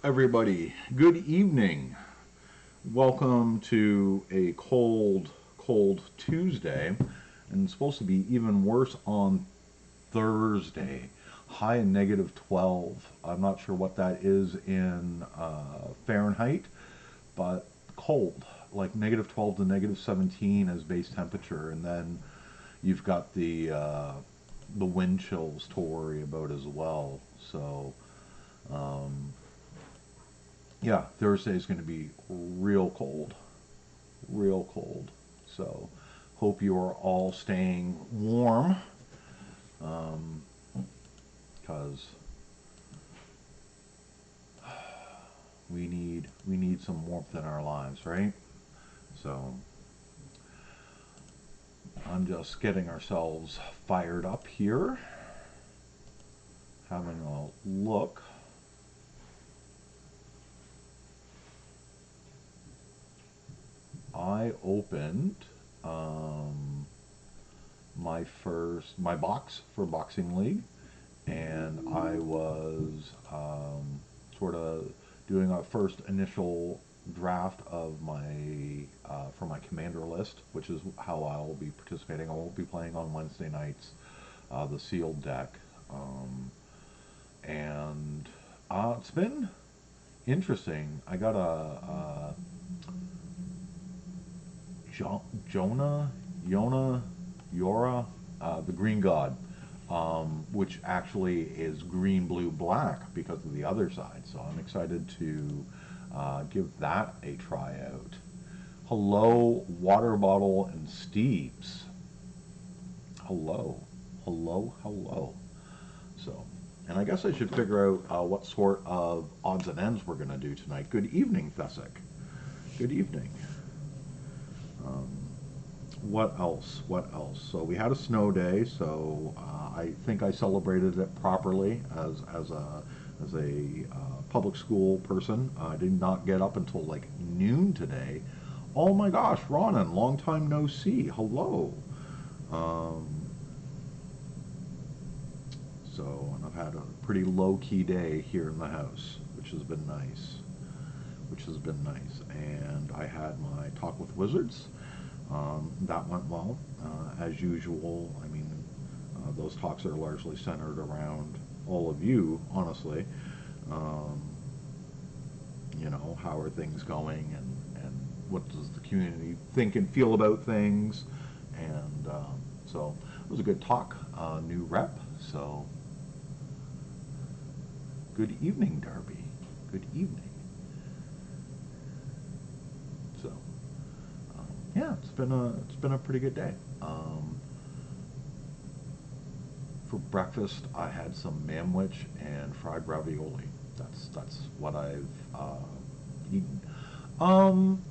Everybody, good evening. Welcome to a cold Tuesday, and it's supposed to be even worse on Thursday. High in -12. I'm not sure what that is in Fahrenheit, but cold, like -12 to -17 as base temperature, and then you've got the wind chills to worry about as well. So. Um, Yeah, Thursday is going to be real cold, real cold. So, hope you are all staying warm, because we need some warmth in our lives, right? So, I'm just getting ourselves fired up here, having a look. I opened my box for Boxing League, and I was sort of doing a first initial draft of my for my commander list, which is how I'll be participating. I won't be playing on Wednesday nights, the sealed deck, and it's been interesting. I got a Jonah, Yona, Yora, the Green God, which actually is green, blue, black because of the other side. So I'm excited to give that a try out. Hello, Water Bottle and Steves. Hello, hello, hello. So, and I guess I should figure out what sort of odds and ends we're going to do tonight. Good evening, Thessic. Good evening. Um, what else? What else? So we had a snow day, so I think I celebrated it properly as a public school person. I did not get up until like noon today. Oh my gosh, Ronan, long time no see. Hello. Um, so and I've had a pretty low key day here in the house, which has been nice. Which has been nice. And I had my talk with wizards. That went well, as usual. I mean, those talks are largely centered around all of you, honestly. Um, how are things going, and what does the community think and feel about things? And so it was a good talk, new rep. So good evening, Darby. Good evening. So yeah, it's been a pretty good day. For breakfast, I had some manwich and fried ravioli. That's what I've eaten. Um,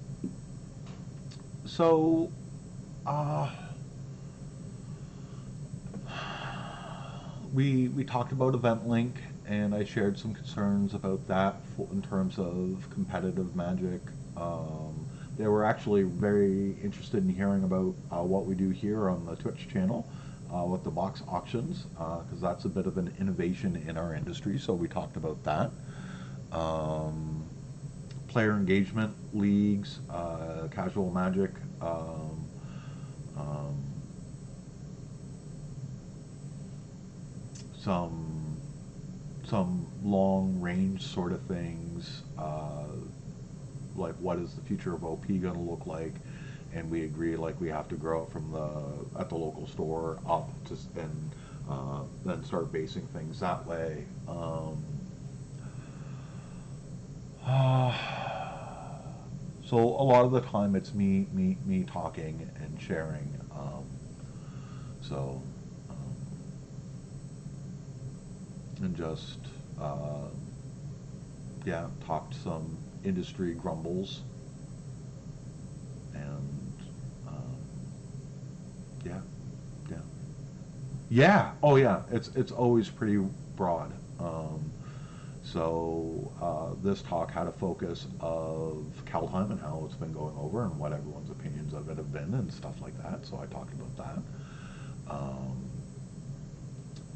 so uh, we talked about Event Link, and I shared some concerns about that in terms of competitive Magic. They were actually very interested in hearing about what we do here on the Twitch channel with the box auctions, because that's a bit of an innovation in our industry. So we talked about that. Um, Player engagement leagues, casual Magic. Um, some long range sort of things, like what is the future of OP going to look like, and we agree like we have to grow it from at the local store up to and then start basing things that way. So a lot of the time it's me talking and sharing. So um, and just uh, yeah, talked some industry grumbles, and um, yeah, yeah, yeah. Oh yeah, it's always pretty broad. This talk had a focus of Kaldheim and how it's been going over and what everyone's opinions of it have been and stuff like that. So I talked about that.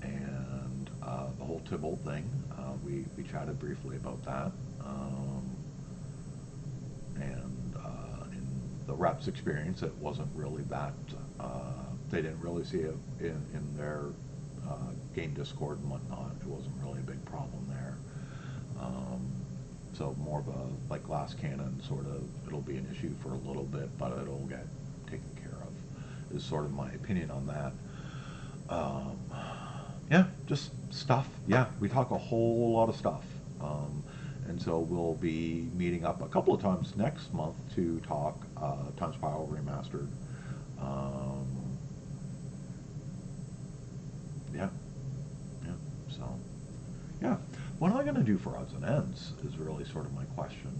And the whole Tybalt thing, we chatted briefly about that. reps experience, it wasn't really that, they didn't really see it in their game Discord and whatnot. It wasn't really a big problem there. Um, so more of a like glass cannon sort of, it'll be an issue for a little bit, but it'll get taken care of, is sort of my opinion on that. Um, yeah, just stuff. Yeah, we talk a whole lot of stuff. Um, and so we'll be meeting up a couple of times next month to talk Time Spiral Remastered. Um, yeah, yeah. So, yeah. What am I going to do for odds and ends is really sort of my question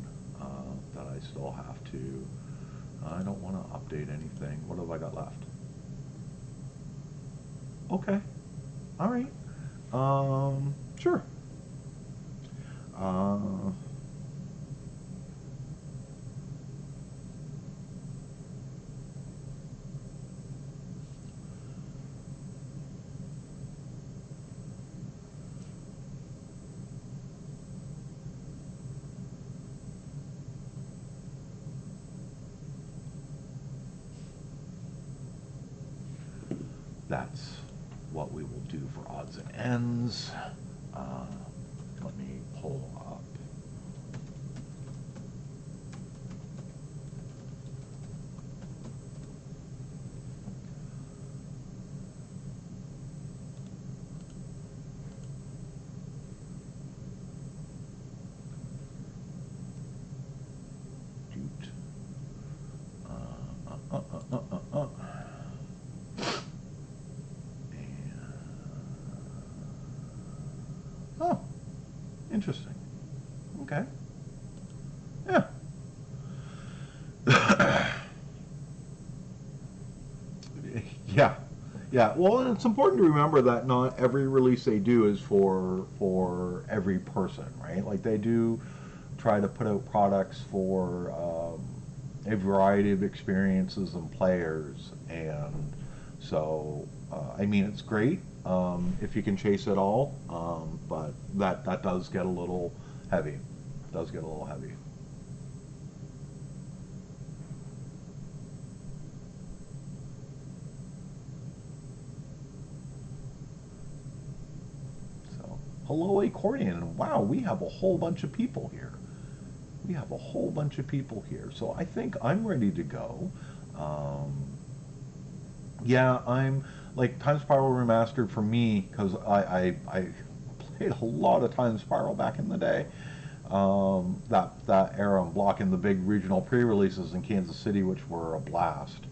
that I still have to. I don't want to update anything. What have I got left? Okay. All right. Sure. Uh, that's what we will do for odds and ends. Uh, Let me pull up. Doot. Uh, uh, uh, uh, uh, uh. And, oh, interesting. Okay. Yeah. Yeah. Yeah. Well, and it's important to remember that not every release they do is for every person, right? Like they do try to put out products for a variety of experiences and players, and so I mean it's great if you can chase it all, but that does get a little heavy. It does get a little heavy. So hello accordion. Wow, we have a whole bunch of people here. We have a whole bunch of people here. So I think I'm ready to go. Um, yeah, I'm like Time Spiral Remastered for me because I played a lot of Time Spiral back in the day. That era, I'm blocking the big regional pre-releases in Kansas City, which were a blast.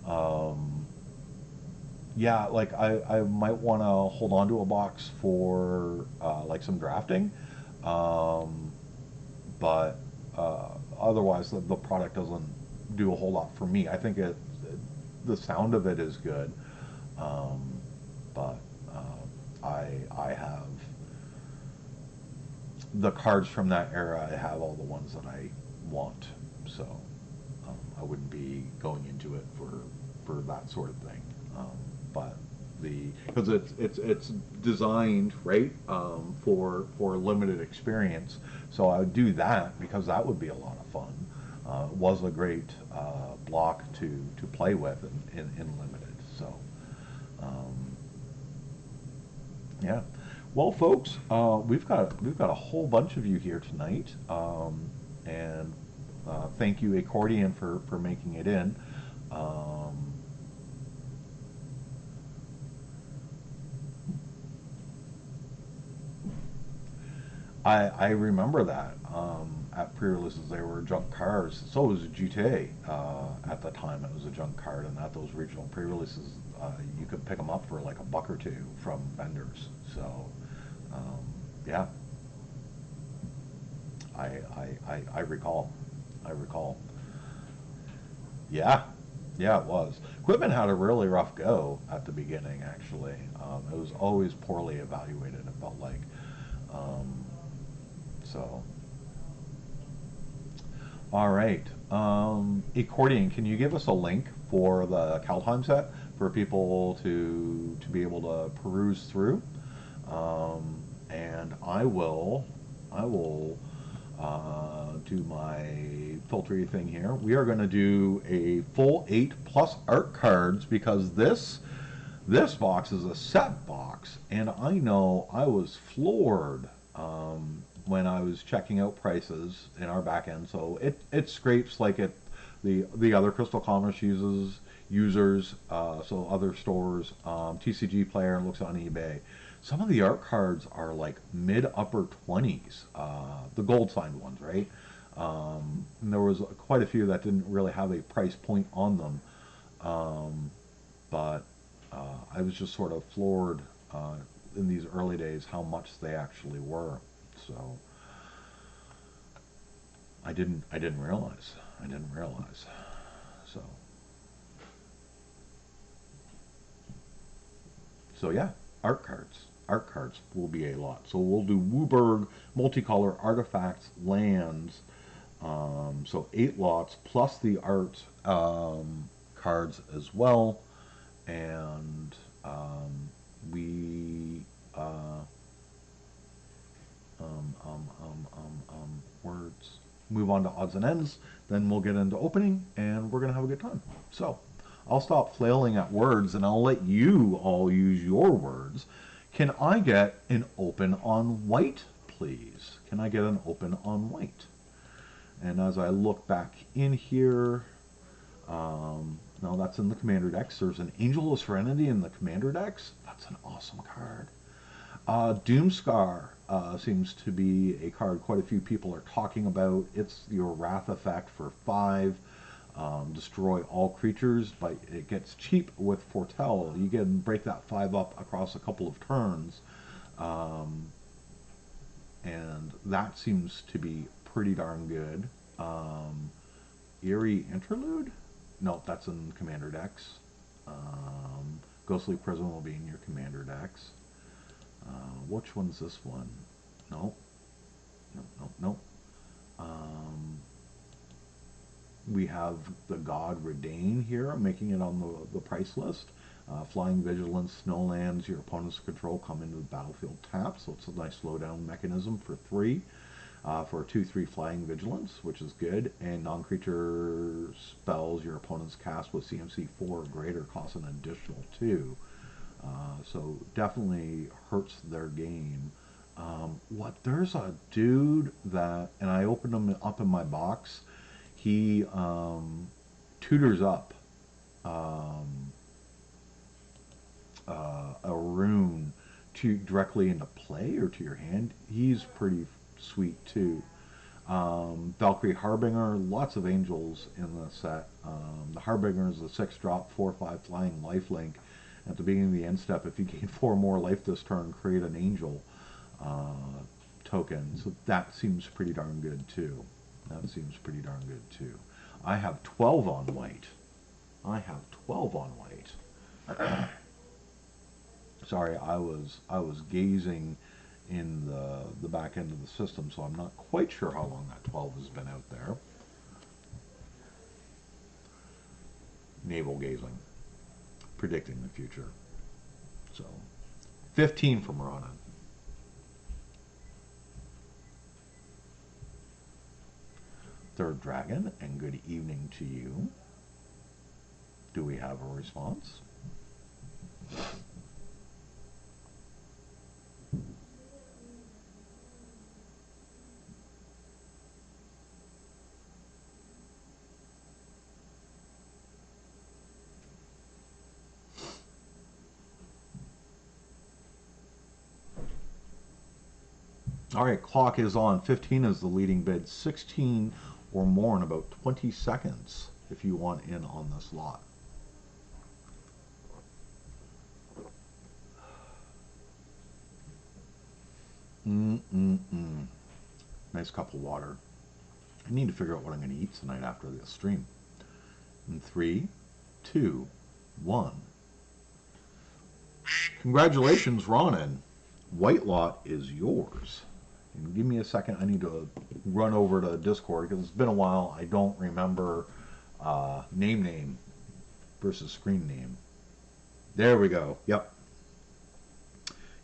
Um, yeah, like I might want to hold on to a box for like some drafting, um, but otherwise the product doesn't do a whole lot for me. I think the sound of it is good, um, but I have the cards from that era. I have all the ones that I want, so I wouldn't be going into it for that sort of thing. But the because it's designed right for limited experience, so I would do that because that would be a lot of fun. It was a great block to play with in limited. So um, yeah. Well, folks, we've got a whole bunch of you here tonight, and thank you, Accordion, for making it in. Um, I remember that at pre-releases they were junk cars. So was GTA at the time. It was a junk card, and at those regional pre-releases, you could pick them up for like a buck or two from vendors. So um, yeah, I recall. I recall. Yeah, yeah, it was. Equipment had a really rough go at the beginning. Actually, it was always poorly evaluated. It felt like. Um, so, all right. Accordion, can you give us a link for the Kaldheim set for people to be able to peruse through? And I will do my filtery thing here. We are going to do a full 8 plus art cards because this box is a set box, and I know I was floored when I was checking out prices in our back end. So it scrapes like the other Crystal Commerce users, so other stores, TCG Player, and looks on eBay. Some of the art cards are like mid upper 20s, the gold signed ones, right? And there was quite a few that didn't really have a price point on them, but I was just sort of floored in these early days how much they actually were. So I didn't realize. I didn't realize. So yeah, art cards. Art cards will be a lot. So we'll do Wooburg, multicolor artifacts, lands. So 8 lots plus the art cards as well. And we words. Move on to odds and ends. Then we'll get into opening, and we're gonna have a good time. So I'll stop flailing at words, and I'll let you all use your words. Can I get an open on white, please? Can I get an open on white? And as I look back in here, no, that's in the commander decks. There's an Angel of Serenity in the commander decks. That's an awesome card. Doomscar seems to be a card quite a few people are talking about. It's your Wrath effect for 5. Destroy all creatures, but it gets cheap with Foretell. You can break that 5 up across a couple of turns. And that seems to be pretty darn good. Eerie Interlude? No, that's in commander decks. Ghostly Prison will be in your commander decks. Which one's this one? No. No. We have the God Redain here, making it on the price list. Flying Vigilance, Snowlands, your opponent's control come into the battlefield tap, so it's a nice slowdown mechanism for 3. For a 2/3 Flying Vigilance, which is good, and non-creature spells your opponent's cast with CMC 4 or greater cost an additional 2. So definitely hurts their game. There's a dude that, and I opened him up in my box. He tutors up a rune directly into play or to your hand. He's pretty sweet too. Valkyrie Harbinger, lots of angels in the set. The Harbinger is a 6-drop, 4/5 flying lifelink. At the beginning of the end step, if you gain 4 more life this turn, create an angel token. So that seems pretty darn good too. I have 12 on white. Sorry, I was gazing in the back end of the system, so I'm not quite sure how long that 12 has been out there. Navel gazing, predicting the future. So 15 from Ronan. Third Dragon, and good evening to you. Do we have a response? All right, clock is on. 15 is the leading bid. 16 or more in about 20 seconds if you want in on this lot. Nice cup of water. I need to figure out what I'm going to eat tonight after this stream. In 3, 2, 1. Congratulations, Ronan. White lot is yours. And give me a second. I need to run over to Discord because it's been a while. I don't remember name versus screen name. There we go. Yep.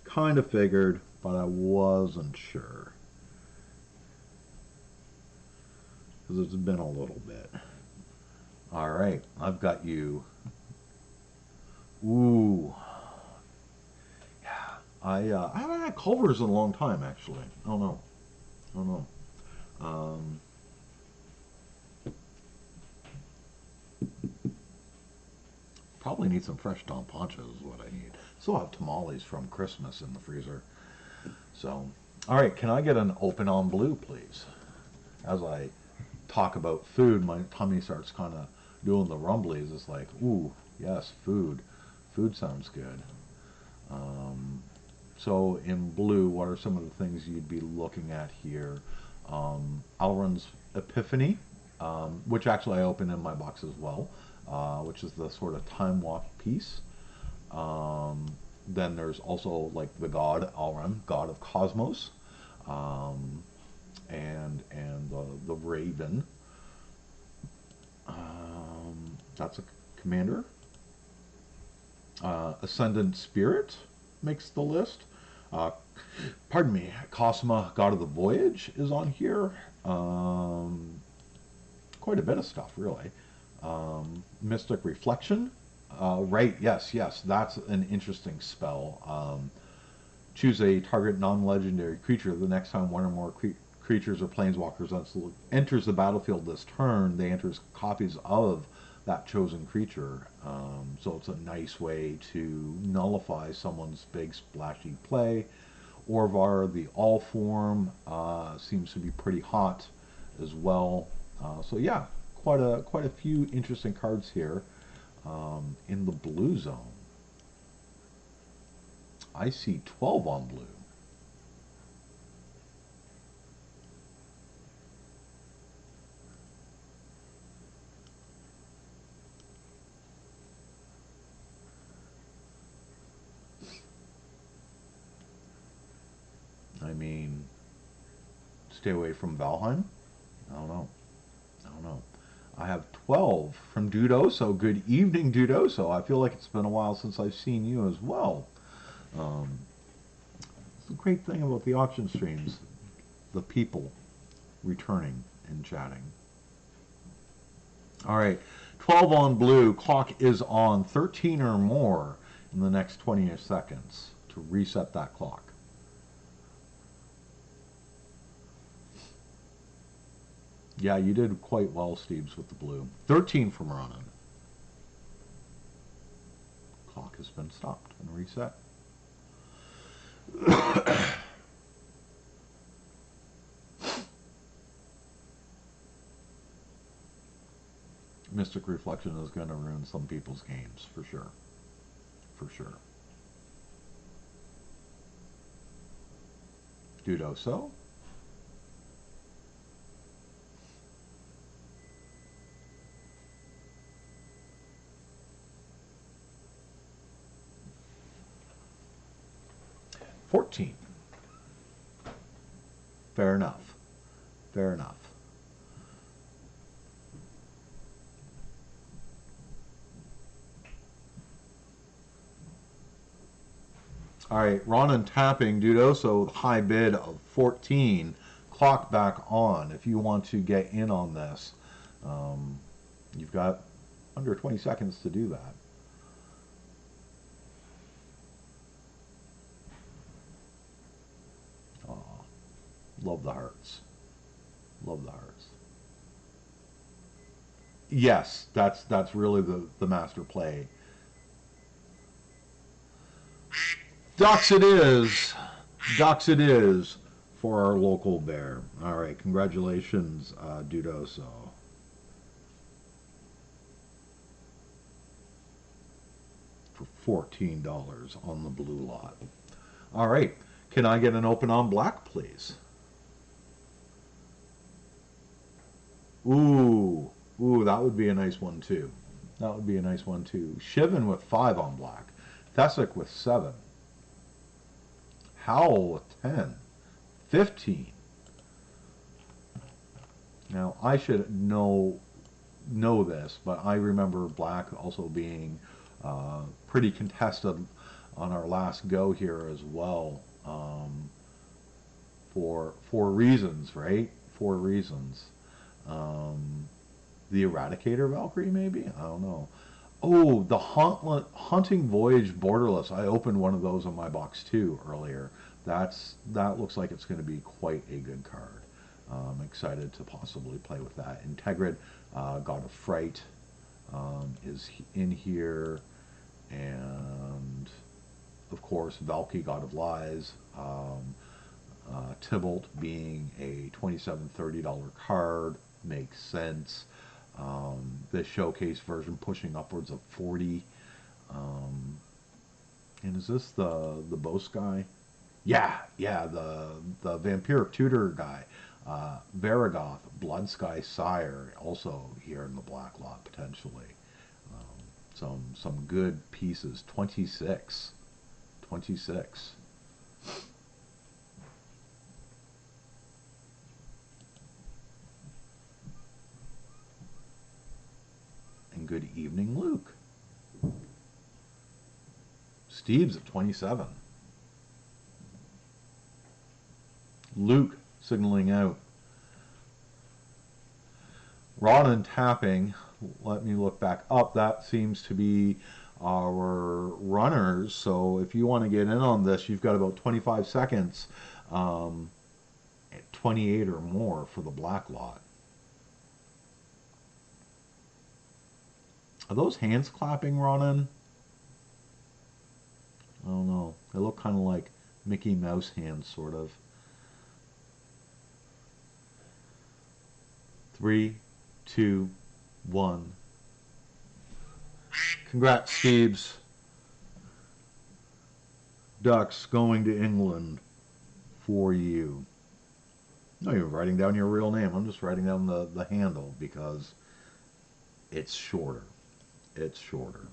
Kind of figured, but I wasn't sure. because it's been a little bit. All right, I've got you. Ooh, I haven't had Culver's in a long time, actually. I don't know. I don't know. Um, Probably need some fresh Don Ponchos is what I need. Still have tamales from Christmas in the freezer. So, all right, can I get an open on blue, please? As I talk about food, my tummy starts kind of doing the rumblies. It's like, ooh, yes, food. Food sounds good. Um, so in blue, what are some of the things you'd be looking at here? Alrund's Epiphany, which actually I opened in my box as well, which is the sort of time walk piece. Um, then there's also like the god Alrun, god of cosmos, um, and the raven. That's a commander. Ascendant Spirit makes the list. Uh, Pardon me, Cosma, God of the Voyage, is on here. Quite a bit of stuff, really. Mystic Reflection. Right, yes, yes, that's an interesting spell. Choose a target non-legendary creature. The next time one or more creatures or planeswalkers enters the battlefield this turn, they enter copies of that chosen creature. So it's a nice way to nullify someone's big splashy play. Orvar, the all form, seems to be pretty hot as well. So yeah, quite a few interesting cards here in the blue zone. I see 12 on blue. I mean, stay away from Valheim? I don't know. I don't know. I have 12 from Dudoso. Good evening, Dudoso. I feel like it's been a while since I've seen you as well. Um, it's the great thing about the auction streams, the people returning and chatting. All right, 12 on blue. Clock is on 13 or more in the next 20 seconds to reset that clock. Yeah, you did quite well, Steves, with the blue. 13 from Ronan. Clock has been stopped and reset. Mystic Reflection is going to ruin some people's games, for sure. For sure. Dudoso? $14. Fair enough. Fair enough. All right, Ronan tapping Dudoso, high bid of 14. Clock back on. If you want to get in on this, um, you've got under 20 seconds to do that. Oh, love the hearts. Love the hearts. Yes, that's really the master play. Ducks it is. Ducks it is for our local bear. All right, congratulations, Dudoso. For $14 on the blue lot. All right, can I get an open on black, please? Ooh, ooh, that would be a nice one too. That would be a nice one too. Shivan with 5 on black. Thesic with 7. Howl with 10. 15. Now I should know this, but I remember black also being pretty contested on our last go here as well, for reasons, right? 4 reasons. Um, the Eradicator Valkyrie, maybe? I don't know. Oh, the Hunting Voyage Borderless. I opened one of those on my box too earlier. That looks like it's going to be quite a good card. I'm excited to possibly play with that. Integrid, God of Fright, is in here, and of course Valky, God of Lies. Tybalt being a $27-30 card makes sense. The showcase version pushing upwards of 40. And is this the Bose guy? Yeah, yeah, the Vampiric Tutor guy. Varagoth, Bloodsky Sire, also here in the black lot potentially. Some good pieces. 26. 26. And good evening, Luke. Steve's at 27. Luke signaling out. Ronan tapping. Let me look back up. That seems to be our runners. So if you want to get in on this, you've got about 25 seconds. 28 or more for the black lot. Are those hands clapping, Ronan? I don't know. They look kind of like Mickey Mouse hands, sort of. 3, 2, 1. Congrats, Steves. Ducks going to England for you. No, you're writing down your real name. I'm just writing down the handle because it's shorter. It's shorter.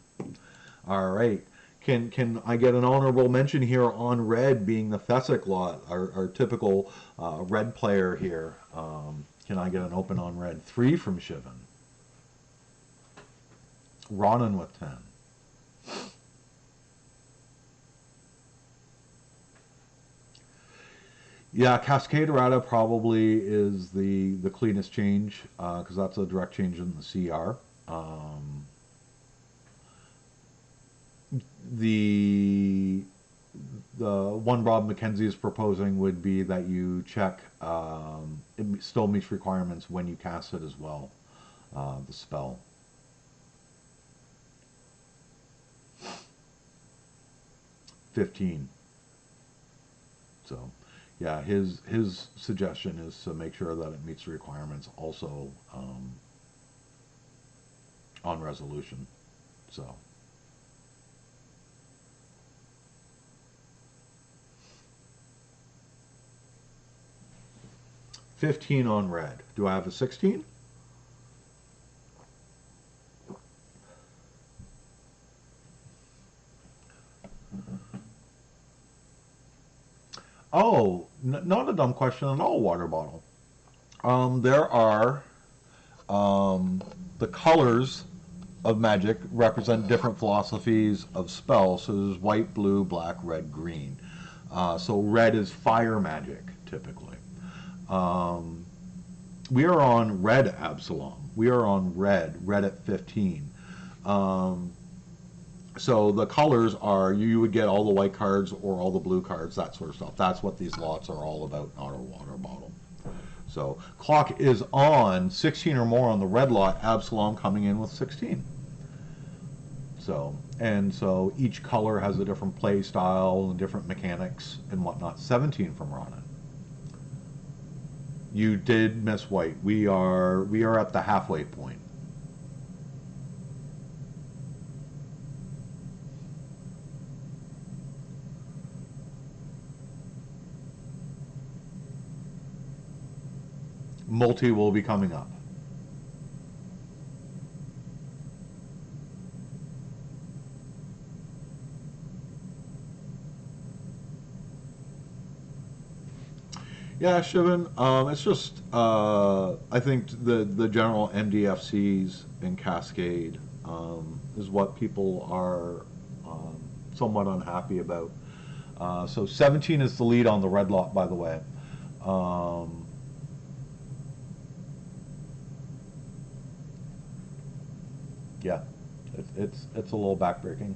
All right. Can I get an honorable mention here on red being the Fessick lot, our typical red player here? Can I get an open on red? 3 from Shivan. Ronan with 10. Yeah, Cascade Errata probably is the cleanest change because that's a direct change in the CR. The one Rob McKenzie is proposing would be that you check it still meets requirements when you cast it as well, the spell. $15. So, yeah, his suggestion is to make sure that it meets the requirements also on resolution. So. 15 on red. Do I have a 16? Oh, not a dumb question at all, water bottle. There are the colors of magic represent different philosophies of spells. So there's white, blue, black, red, green. So red is fire magic, typically. We are on red, Absalom. We are on red at 15. So the colors are, you would get all the white cards or all the blue cards, that sort of stuff. That's what these lots are all about, not a water bottle. So clock is on, 16 or more on the red lot, Absalom coming in with 16. So, and so each color has a different play style and different mechanics and whatnot. 17 from Ronan. You did miss white. We are at the halfway point. Multi will be coming up. Yeah, Shivan. It's just I think the general MDFCs in Cascade is what people are somewhat unhappy about. So 17 is the lead on the red lot, by the way. Yeah, it's a little backbreaking.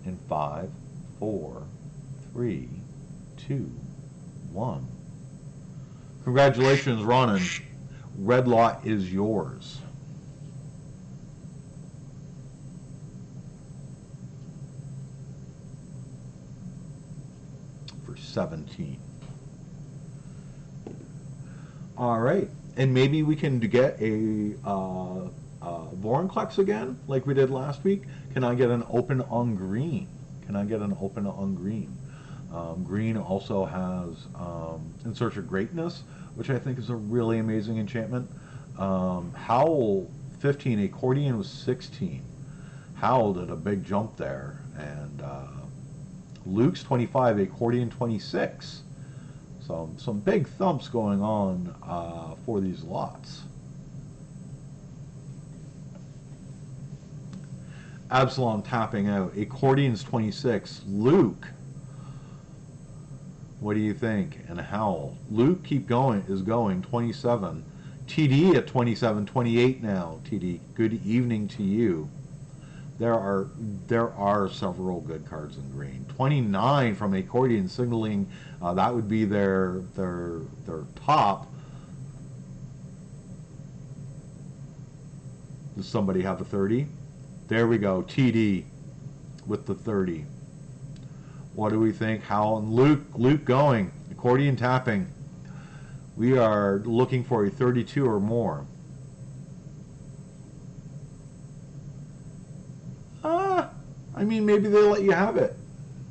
In 5, 4, 3, 2, 1. Congratulations, Ronan. Red lot is yours. For 17. All right, and maybe we can get a Vorinclex again, like we did last week. Can I get an open on green? Can I get an open on green? Green also has In Search of Greatness, which I think is a really amazing enchantment. Howl 15, Accordion was 16. Howl did a big jump there, and Luke's 25, Accordion 26. So some big thumps going on for these lots. Absalom tapping out. Accordion's 26. Luke, what do you think? And Howl. Luke is going 27. TD at 27, 28 now. TD, good evening to you. There are several good cards in green. 29 from Accordion, signaling that would be their top. Does somebody have a 30? There we go. TD with the 30. What do we think? Howl and Luke going. Accordion tapping. We are looking for a 32 or more. I mean, maybe they let you have it.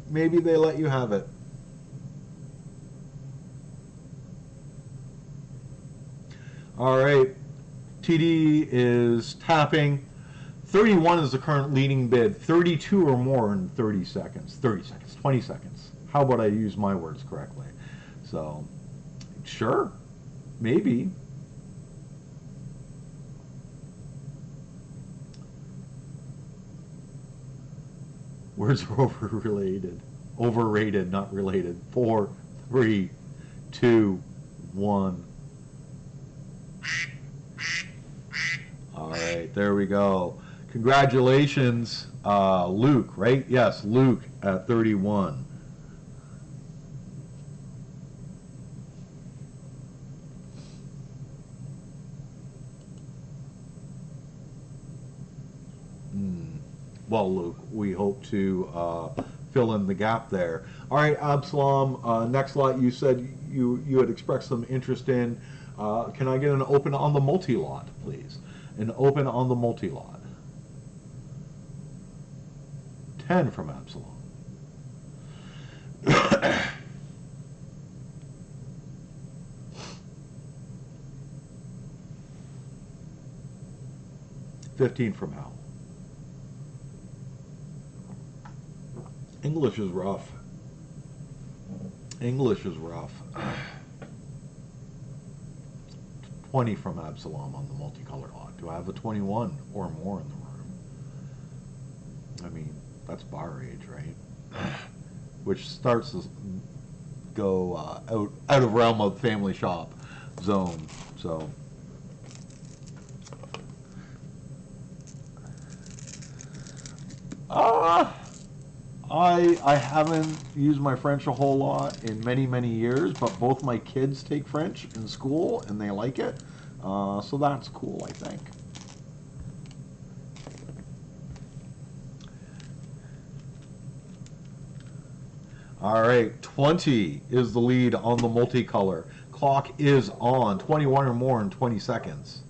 Maybe they let you have it. All right. TD is tapping. 31 is the current leading bid. 32 or more in 30 seconds. 30 seconds. 20 seconds. How about I use my words correctly? So, sure. Maybe. Words are overrated. Overrated, not related. 4, 3, 2, 1. All right, there we go. Congratulations, Luke, right? Yes, Luke at 31. Well, Luke, we hope to fill in the gap there. All right, Absalom, next lot you said you had expressed some interest in. Can I get an open on the multi-lot, please? An open on the multi-lot. 10 from Absalom. $15 from Hal. English is rough. English is rough. 20 from Absalom on the multicolored lot. Do I have a 21 or more in the room? I mean, that's bar age, right? Which starts to go out of realm of family shop zone. So I haven't used my French a whole lot in many years, but both my kids take French in school and they like it, so that's cool, I think. All right, 20 is the lead on the multicolor. Clock is on. 21 or more in 20 seconds.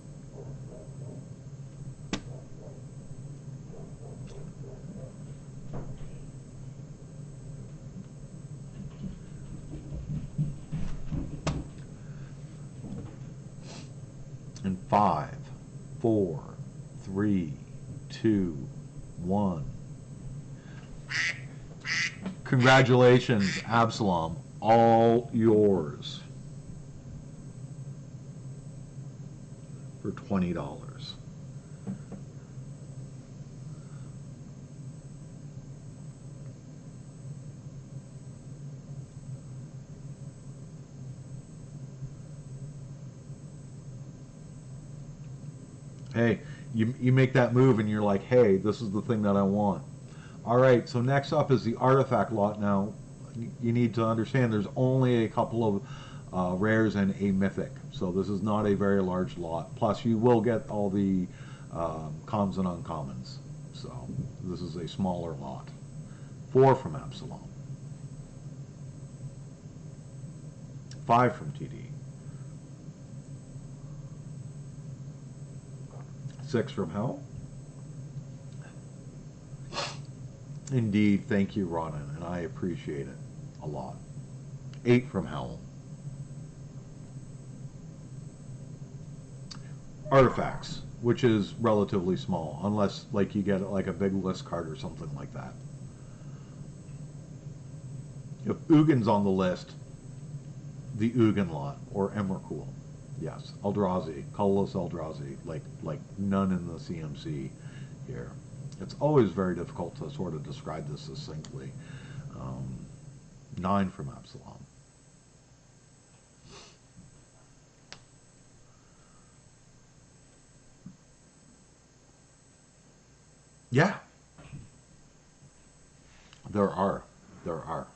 In 5, 4, 3, 2, 1. Congratulations, Absalom. All yours for $20. Hey, You make that move and you're like, hey, this is the thing that I want. All right, so next up is the artifact lot. Now, you need to understand there's only a couple of rares and a mythic, so this is not a very large lot. Plus, you will get all the commons and uncommons, so this is a smaller lot. 4 from Absalom, 5 from TD, 6 from Hell. Indeed, thank you, Ronan, and I appreciate it a lot. 8 from Hell. Artifacts, which is relatively small, unless like you get like a big list card or something like that. If Ugin's on the list, the Ugin lot or Emrakul, yes, Eldrazi, colorless Eldrazi, like none in the CMC here. It's always very difficult to sort of describe this succinctly. 9 from Absalom. Yeah, there are. There are.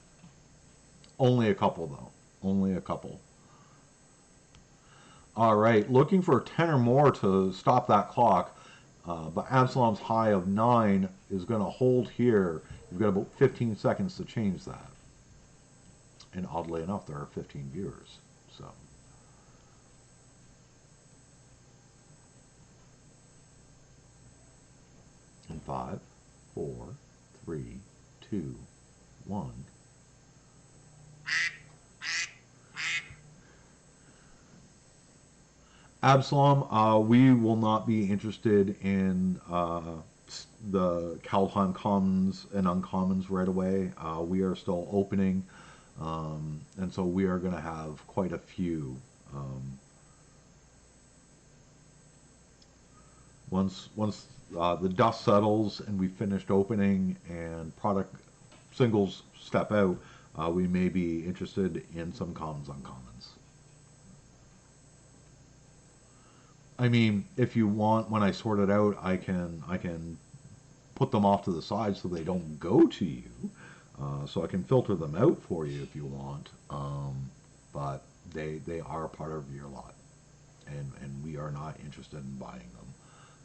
Only a couple, though. Only a couple. All right, looking for 10 or more to stop that clock, but Absalom's high of 9 is going to hold here. You've got about 15 seconds to change that. And oddly enough, there are 15 viewers. So. In 5, 4, 3, 2, 1. Absalom, we will not be interested in the Kaldheim commons and uncommons right away. We are still opening, and so we are going to have quite a few. Once the dust settles and we finished opening and product singles step out, we may be interested in some commons uncommons. I mean, if you want, when I sort it out, I can put them off to the side so they don't go to you. So I can filter them out for you if you want. But they are part of your lot, and we are not interested in buying them.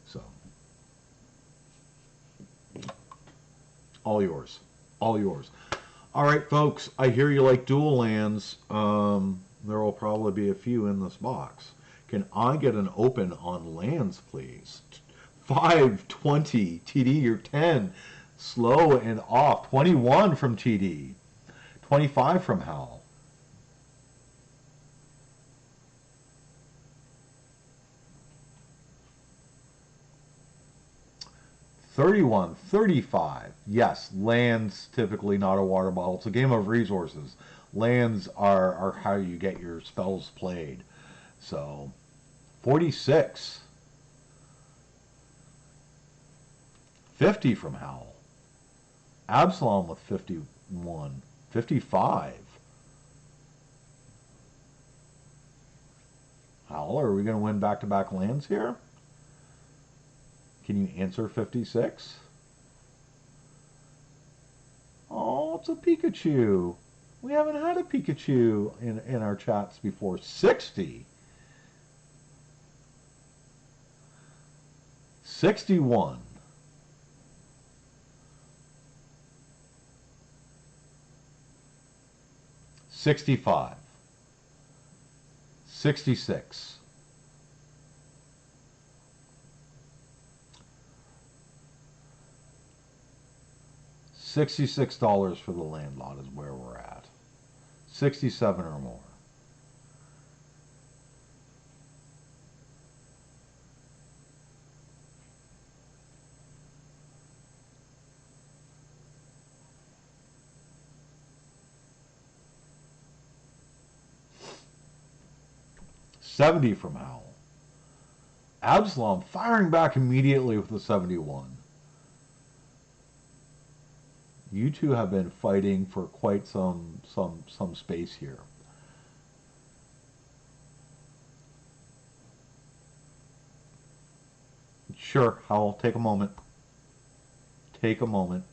So all yours, all yours. All right, folks. I hear you like dual lands. There will probably be a few in this box. Can I get an open on lands, please? 520 TD, you're 10. Slow and off. 21 from TD. 25 from Hal. $31, $35. Yes, lands typically not a water bottle. It's a game of resources. Lands are how you get your spells played. So, 46. 50 from Howl. Absalom with 51. 55. Howl, are we going to win back-to-back lands here? Can you answer 56? Oh, it's a Pikachu. We haven't had a Pikachu in our chats before. 60. 61. 65. 66. $66 for the land lot is where we're at. 67 or more. $70 from Howl. Absalom firing back immediately with the 71. You two have been fighting for quite some space here. Sure, I'll take a moment. Take a moment.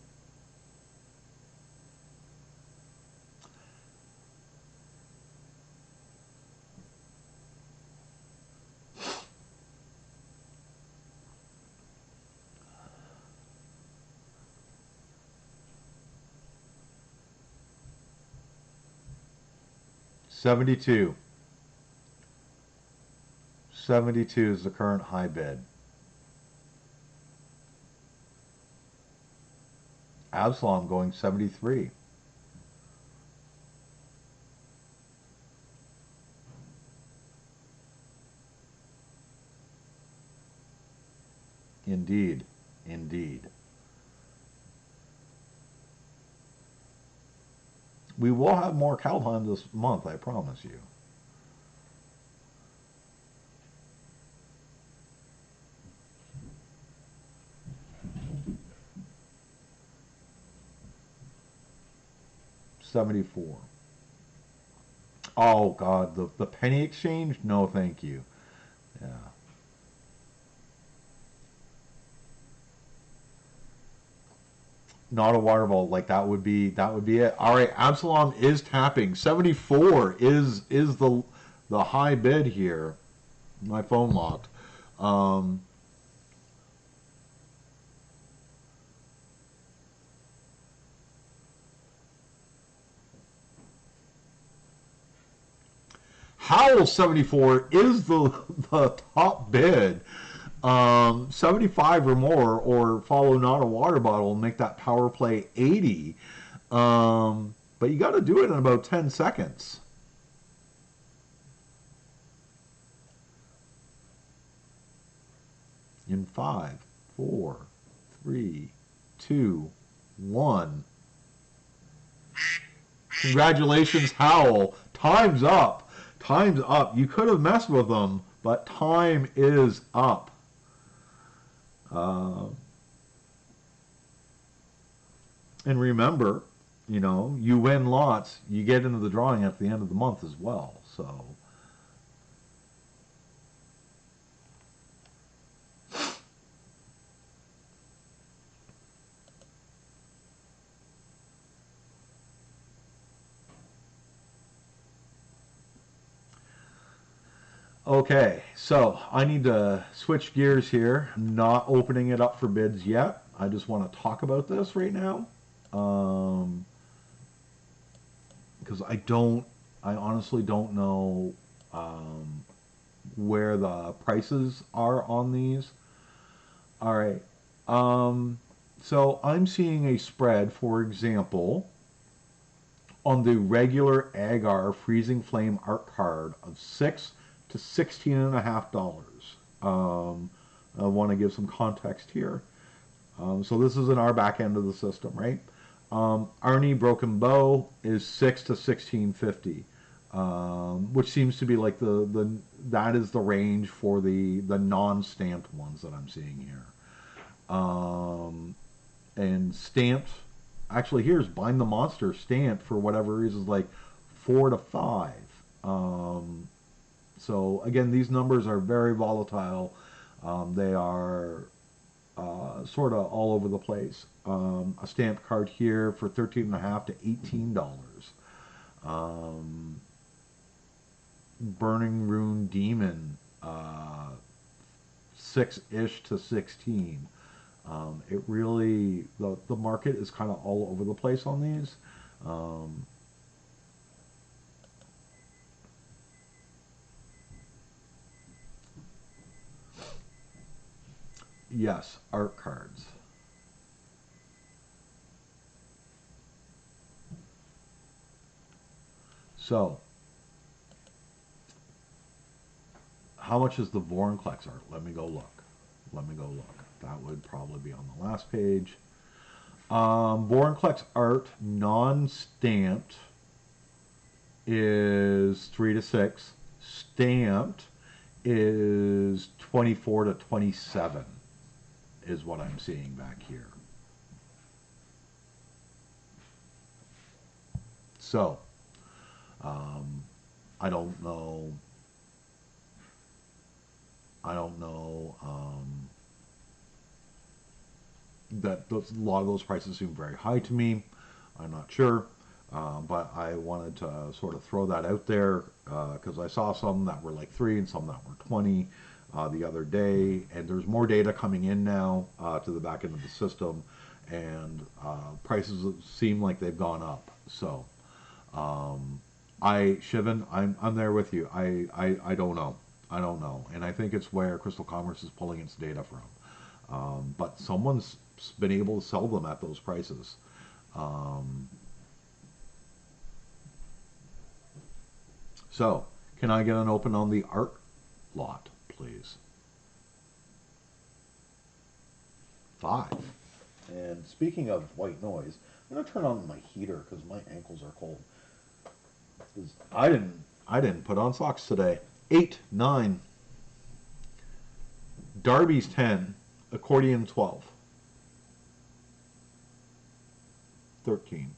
$72. 72 is the current high bid. Absalom going 73. Indeed. Indeed. We will have more Kaldheim this month, I promise you. $74. Oh God, the penny exchange? No, thank you. Yeah. Not a water vault, like that would be it. All right, Absalom is tapping. 74 is the high bid here. My phone locked. Um, Howl 74 is the top bid. 75 or more, or follow not a water bottle and make that power play 80. But you got to do it in about 10 seconds. In 5, 4, 3, 2, 1. Congratulations, Howl. Time's up. Time's up. You could have messed with them, but time is up. Uh, and remember, you know, you win lots, you get into the drawing at the end of the month as well. So, okay, so I need to switch gears here. I'm not opening it up for bids yet. I just want to talk about this right now. Because I honestly don't know where the prices are on these. All right. So I'm seeing a spread, for example, on the regular Agar Freezing Flame art card of $6 to $16.50. I want to give some context here. So this is in our back end of the system, right? Arnie Broken Bow is $6 to $16.50, which seems to be like that is the range for the non-stamped ones that I'm seeing here. And stamped, actually here's Bind the Monster stamped for whatever reason, like 4 to 5. So again, these numbers are very volatile. They are sort of all over the place. A stamp card here for $13.50 to $18. Burning Rune Demon, 6-ish to 16. It really, the market is kind of all over the place on these. Yes, art cards. So, how much is the Vorinclex art? Let me go look. Let me go look. That would probably be on the last page. Vorinclex art non-stamped is 3 to 6. Stamped is 24 to 27 is what I'm seeing back here. So, I don't know. I don't know a lot of those prices seem very high to me. I'm not sure, but I wanted to sort of throw that out there because I saw some that were like 3 and some that were 20 the other day, and there's more data coming in now to the back end of the system, and prices seem like they've gone up. So, Shivan, I'm there with you. I don't know. I don't know, and I think it's where Crystal Commerce is pulling its data from. But someone's been able to sell them at those prices. So, can I get an open on the art lot, please? 5. And speaking of white noise, I'm gonna turn on my heater because my ankles are cold. 'Cause I didn't put on socks today. 8, 9. Darby's 10. Accordion 12. 13.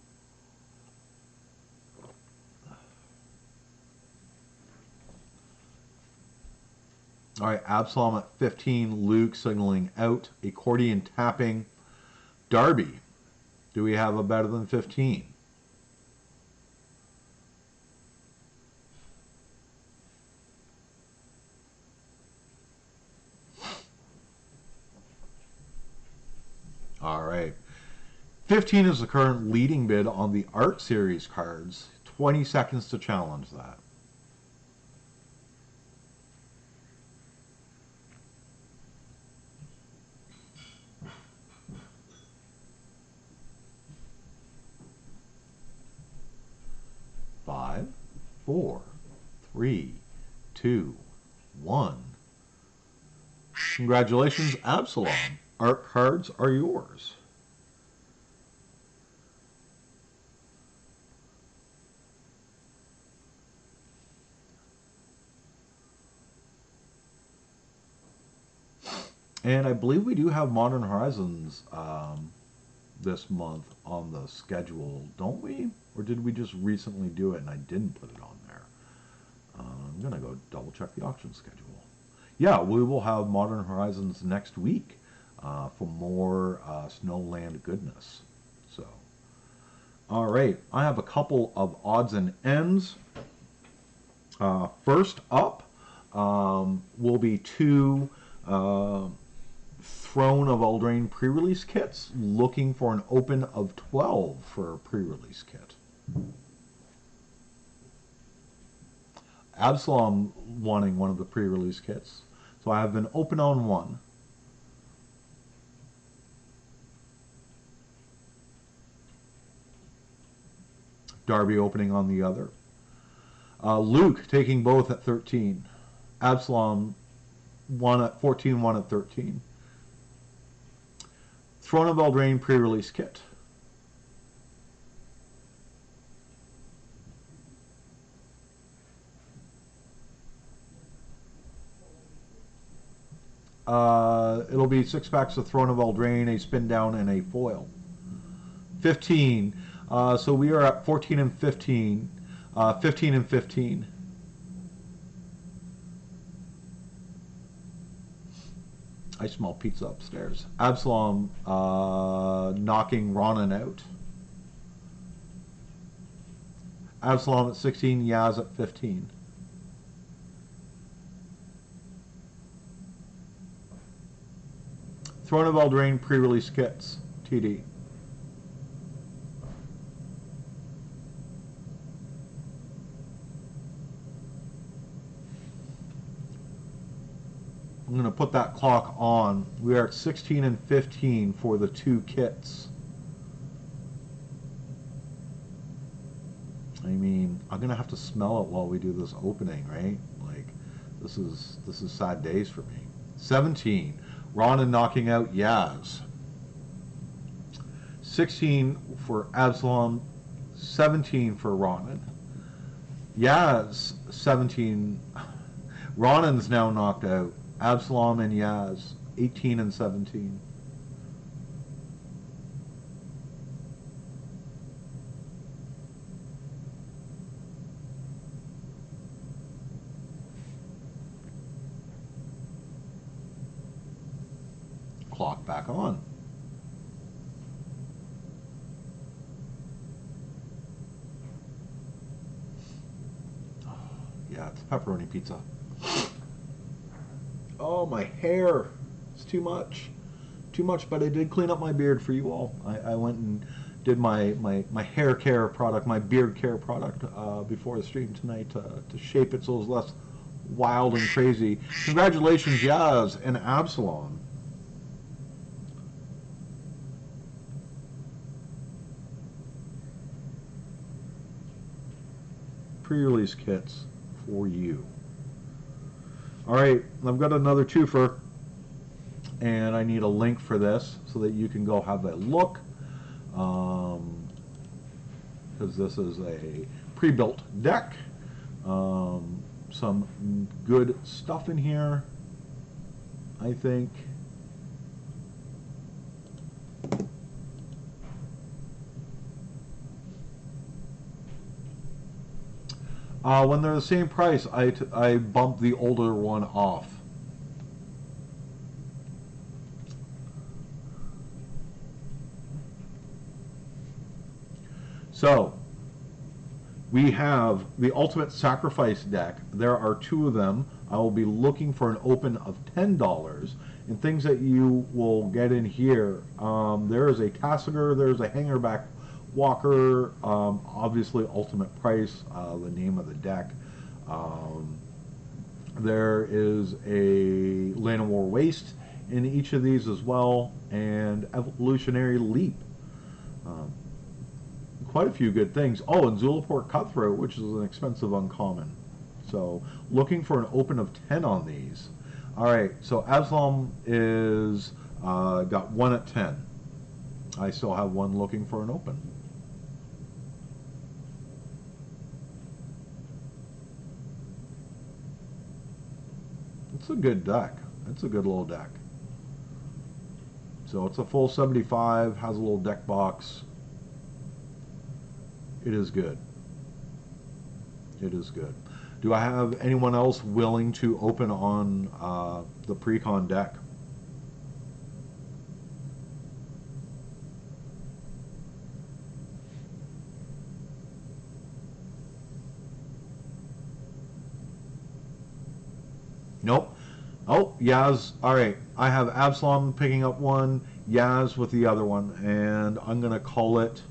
All right, Absalom at 15. Luke signaling out. Accordion tapping. Darby, do we have a better than 15? All right. 15 is the current leading bid on the Art Series cards. 20 seconds to challenge that. Five, four, three, two, one. Congratulations, Absalom. Art cards are yours. And I believe we do have Modern Horizons this month on the schedule, don't we? Or did we just recently do it and I didn't put it on there? I'm going to go double check the auction schedule. Yeah, we will have Modern Horizons next week for more Snowland goodness. So, all right, I have a couple of odds and ends. First up will be 2 Throne of Eldraine pre-release kits, looking for an open of 12 for a pre-release kit. Absalom wanting one of the pre-release kits, so I have been open on one. Darby opening on the other. Luke taking both at 13. Absalom one at 14, one at 13. Throne of Eldraine pre-release kit. It'll be 6 packs of Throne of Eldraine, a spin down, and a foil. 15. So we are at 14 and 15. 15 and 15. I smell pizza upstairs. Absalom knocking Ronan out. Absalom at 16, Yaz at 15. Throne of Eldraine pre-release kits, TD. I'm going to put that clock on. We are at 16 and 15 for the 2 kits. I mean, I'm going to have to smell it while we do this opening, right? Like, this is sad days for me. 17, Ronan knocking out Yaz. 16 for Absalom, 17 for Ronan. Yaz, 17. Ronan's now knocked out. Absalom and Yaz, 18 and 17. Clock back on. pepperoni pizza. Oh, my hair. It's too much. Too much, but I did clean up my beard for you all. I went and did my hair care product, my beard care product before the stream tonight to shape it so it's less wild and crazy. Congratulations, Yaz and Absalom. Pre-release kits for you. All right, I've got another twofer, and I need a link for this so that you can go have a look, because this is a pre-built deck. Some good stuff in here, I think. When they're the same price, I bump the older one off. So, we have the Ultimate Sacrifice deck. There are two of them. I will be looking for an open of $10. And things that you will get in here, there is a Tassiger, there's a Hangerback Walker, obviously ultimate price, the name of the deck. There is a Land of War Waste in each of these as well, and Evolutionary Leap. Quite a few good things. Oh, and Zulaport Cutthroat, which is an expensive uncommon. So, looking for an open of 10 on these. Alright, so Absalom is got one at 10. I still have one looking for an open. It's a good deck. It's a good little deck. So it's a full 75, has a little deck box. It is good. It is good. Do I have anyone else willing to open on the pre-con deck? Nope. Oh, Yaz. All right. I have Absalom picking up one, Yaz with the other one, and I'm going to call it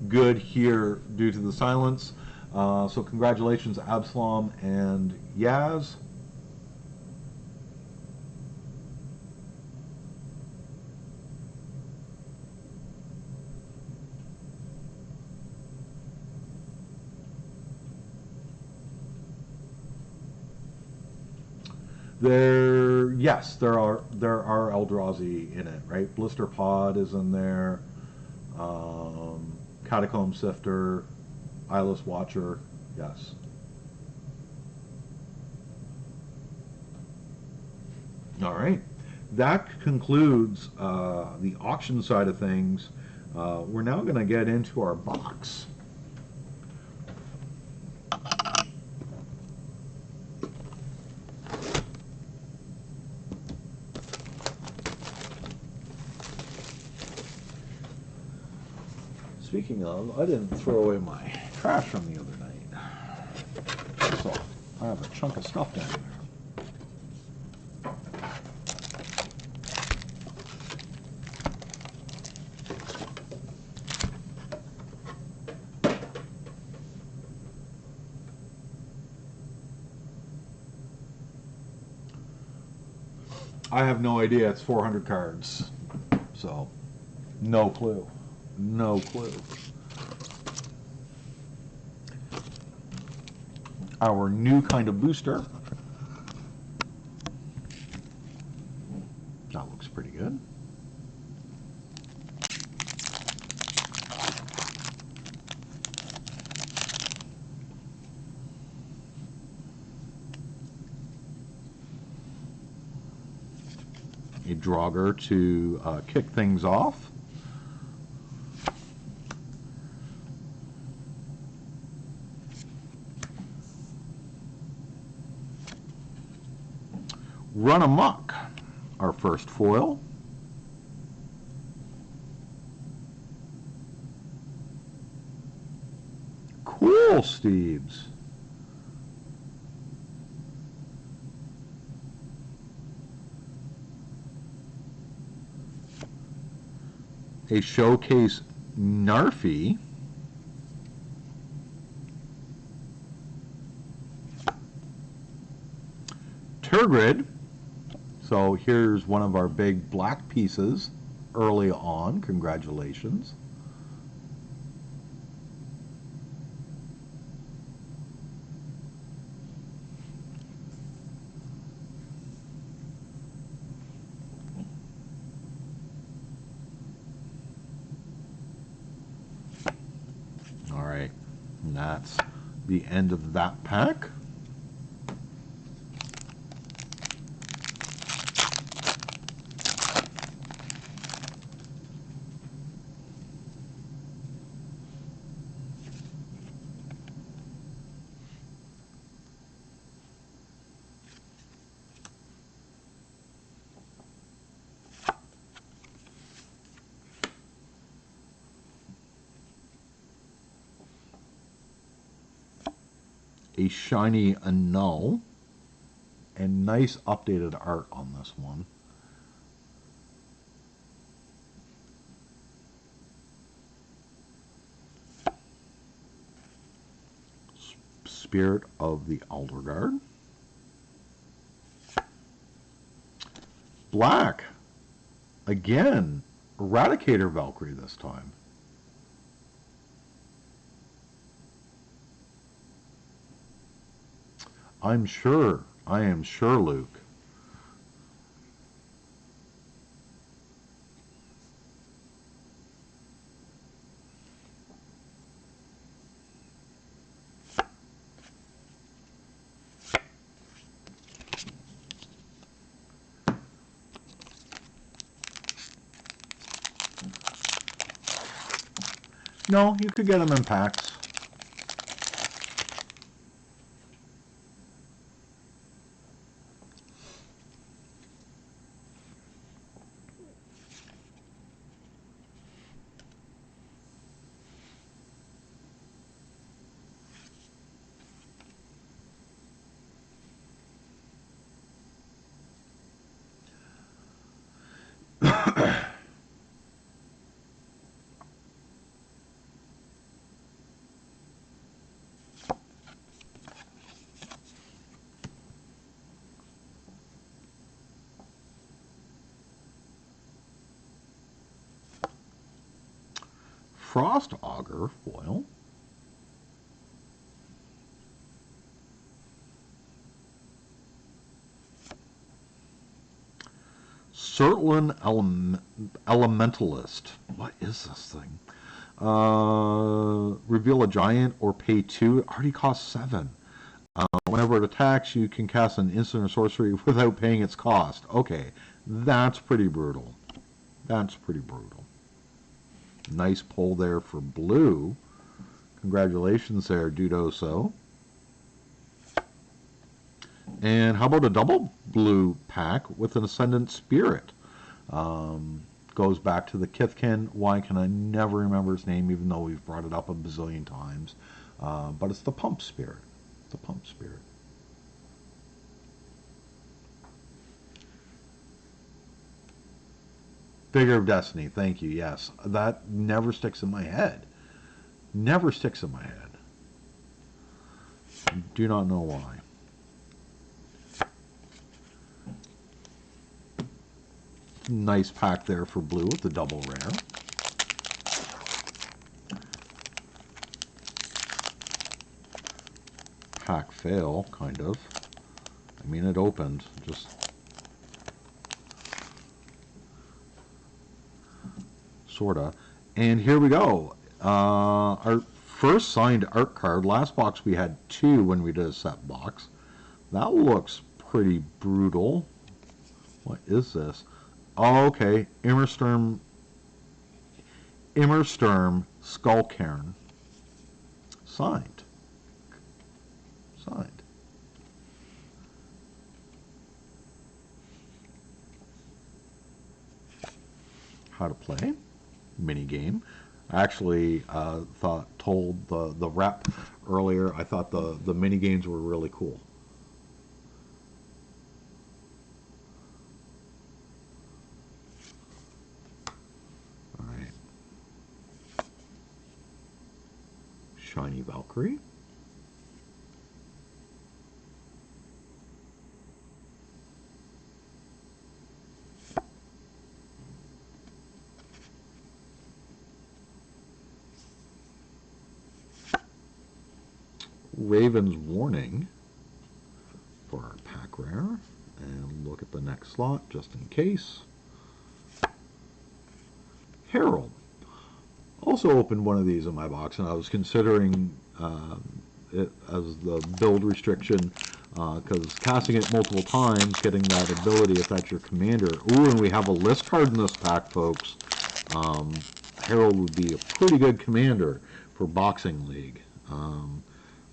good here due to the silence. So congratulations, Absalom and Yaz. Yes, there are Eldrazi in it, right? Blister Pod is in there. Catacomb Sifter, Eyeless Watcher, yes. All right, that concludes the auction side of things. We're now going to get into our box. Speaking of, I didn't throw away my trash from the other night. So I have a chunk of stuff down there. I have no idea. It's 400 cards. So, no clue. No clue. Our new kind of booster. That looks pretty good. A Draugr to kick things off. Run Amok, our first foil. Cool, Steves. A showcase Narfi. Turgid. So here's one of our big black pieces early on. Congratulations. All right, and that's the end of that pack. A shiny Annul, and nice updated art on this one. Spirit of the Alderguard. Black. Again, Eradicator Valkyrie this time. I am sure, Luke. No, you could get them in packs. Frost Augur foil. Certlin Elementalist. What is this thing? Reveal a giant or pay 2. It already costs 7. Whenever it attacks, you can cast an instant or sorcery without paying its cost. Okay, that's pretty brutal. That's pretty brutal. Nice pull there for blue. Congratulations there, Dudoso. And how about a double blue pack with an Ascendant Spirit? Goes back to the Kithkin. Why can I never remember his name, even though we've brought it up a bazillion times? But it's the Pump Spirit. The Pump Spirit. Figure of Destiny, thank you, yes. That never sticks in my head. Never sticks in my head. Do not know why. Nice pack there for blue with the double rare. Pack fail, kind of. I mean, it opened, just... sorta. And here we go. Our first signed art card. Last box we had 2 when we did a set box. That looks pretty brutal. What is this? Oh, okay. Immersturm Skullcairn. Signed. Signed. How to play. Mini game. I actually told the rep earlier, I thought the mini games were really cool. All right. Shiny Valkyrie. Raven's Warning for our pack rare. And look at the next slot just in case. Herald. Also opened one of these in my box, and I was considering it as the build restriction because casting it multiple times, getting that ability if that's your commander. Ooh, and we have a list card in this pack, folks. Herald would be a pretty good commander for Boxing League,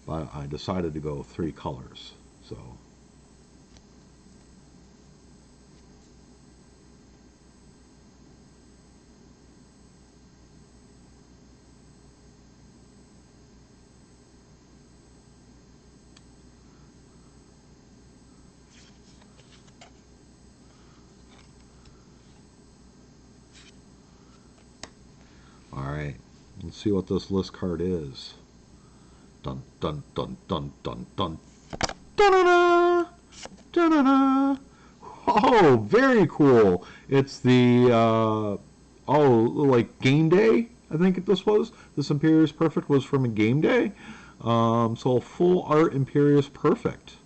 but I decided to go 3 colors. So. Alright, let's see what this list card is. Dun dun dun dun dun dun. Da-da-da! Da-da-da! Oh, very cool. It's the, like Game Day, I think this was. This Imperious Perfect was from a Game Day. So a full art Imperious Perfect.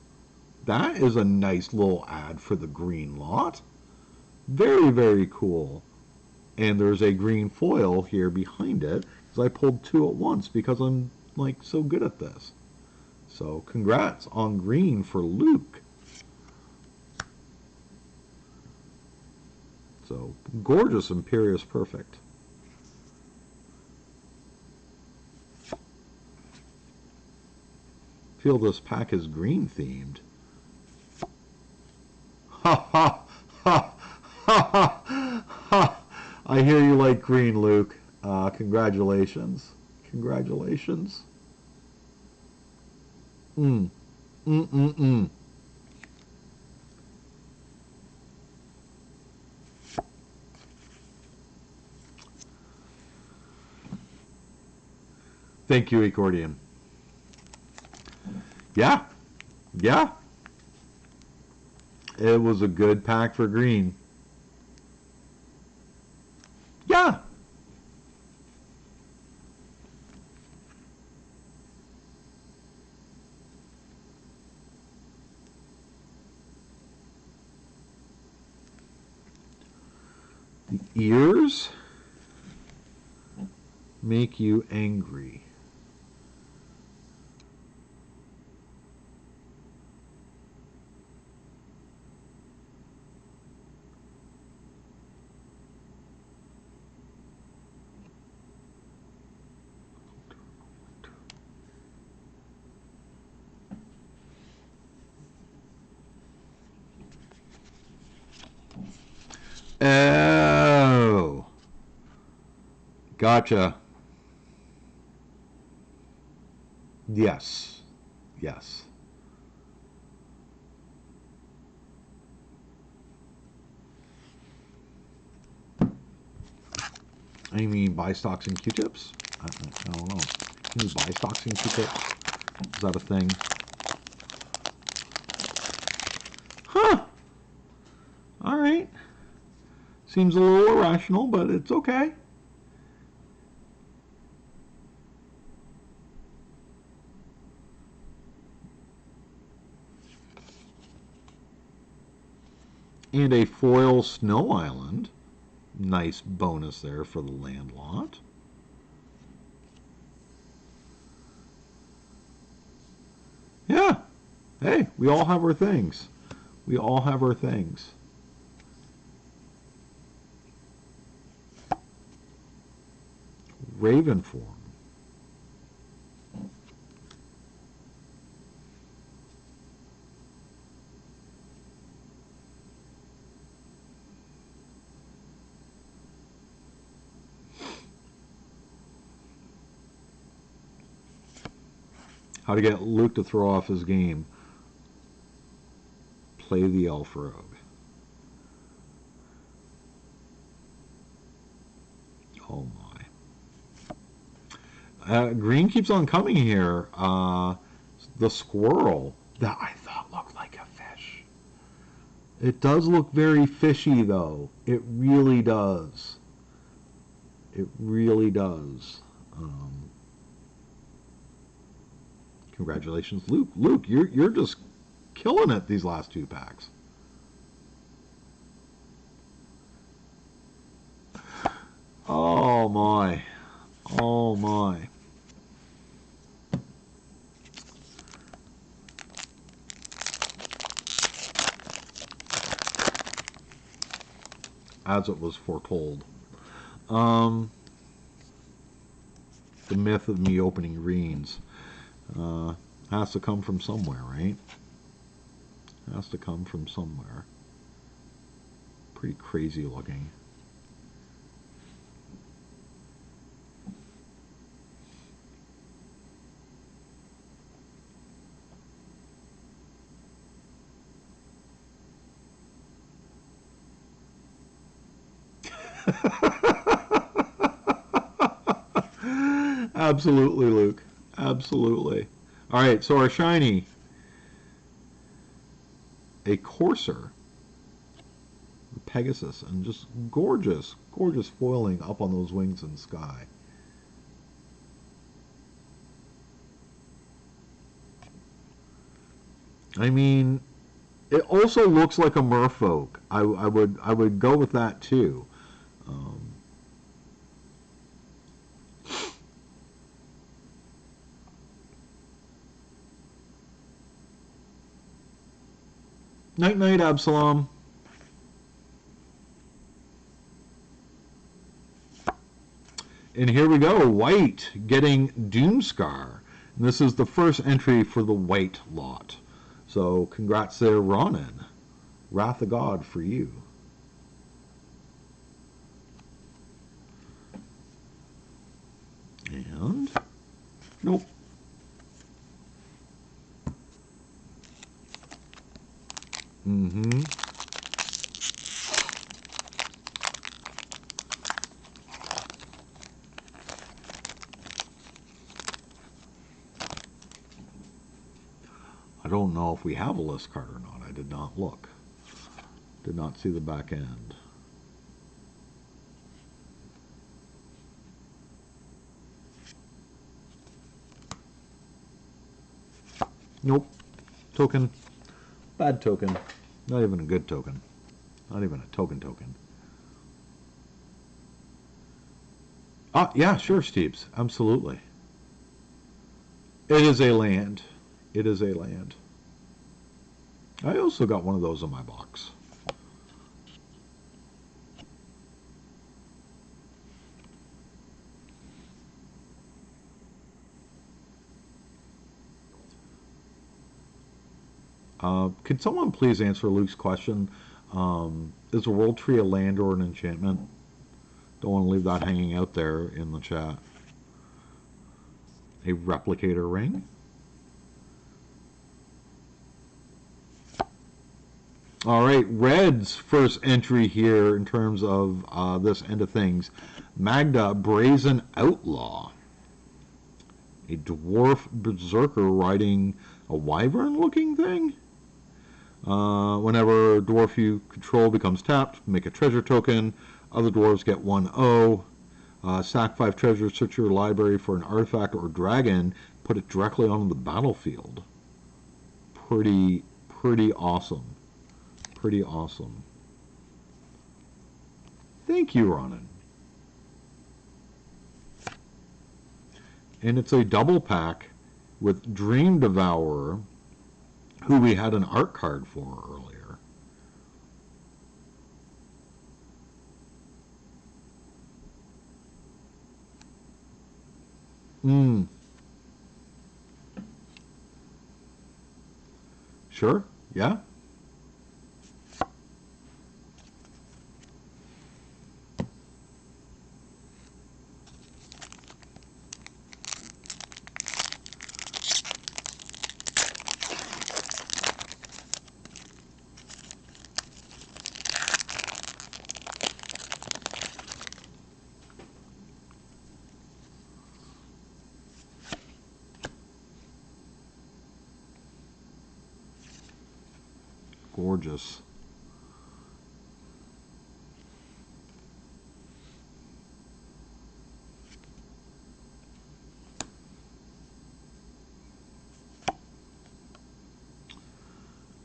That is a nice little ad for the green lot. Very, very cool. And there's a green foil here behind it, because I pulled 2 at once because I'm like so good at this. So congrats on green for Luke. So gorgeous Imperious Perfect. Feel this pack is green themed. Ha ha ha ha ha ha. I hear you like green, Luke. Congratulations. Congratulations. Mm. Mm-mm-mm. Thank you, Accordion. Yeah. Yeah. It was a good pack for green. Yeah. The ears make you angry. Oh. Gotcha. Yes. Yes. I mean, buy stocks and Q-tips? I don't know. Can you buy stocks and Q-tips? Is that a thing? Huh. All right. Seems a little irrational, but it's okay. And a foil Snow Island. Nice bonus there for the land lot. Yeah. Hey, we all have our things. We all have our things. Raven form. How to get Luke to throw off his game. Play the Elf Rogue. Oh my. Green keeps on coming here. The squirrel that I thought looked like a fish. It does look very fishy, though. It really does. It really does. Congratulations, Luke. Luke, you're just killing it these last two packs. Oh my. Oh my. As it was foretold. Um, the myth of me opening greens has to come from somewhere, right? Has to come from somewhere. Pretty crazy looking. Absolutely, Luke. Absolutely. All right, so our shiny, a courser, Pegasus, and just gorgeous, gorgeous foiling up on those wings in the sky. I mean, it also looks like a merfolk. I would go with that too. Um, Night night, Absalom. And here we go, white getting Doomscar. And this is the first entry for the white lot. So congrats there, Ronan. Wrath of God for you. And nope. Mm-hmm. I don't know if we have a list card or not. I did not look. Did not see the back end. Nope. Token. Bad token. Not even a good token. Not even a token token. Yeah, sure, Steves. Absolutely. It is a land. It is a land. I also got one of those in my box. Could someone please answer Luke's question? Is a world tree a land or an enchantment? Don't want to leave that hanging out there in the chat. A replicator ring? All right, Red's first entry here in terms of this end of things. Magda, Brazen Outlaw. A dwarf berserker riding a wyvern-looking thing? Whenever dwarf you control becomes tapped, make a treasure token. Other dwarves get 1/0. Sack 5 treasures, search your library for an artifact or dragon, put it directly on the battlefield. Pretty awesome. Pretty awesome. Thank you, Ronan. And it's a double pack with Dream Devourer, who we had an art card for earlier. Sure, yeah. gorgeous.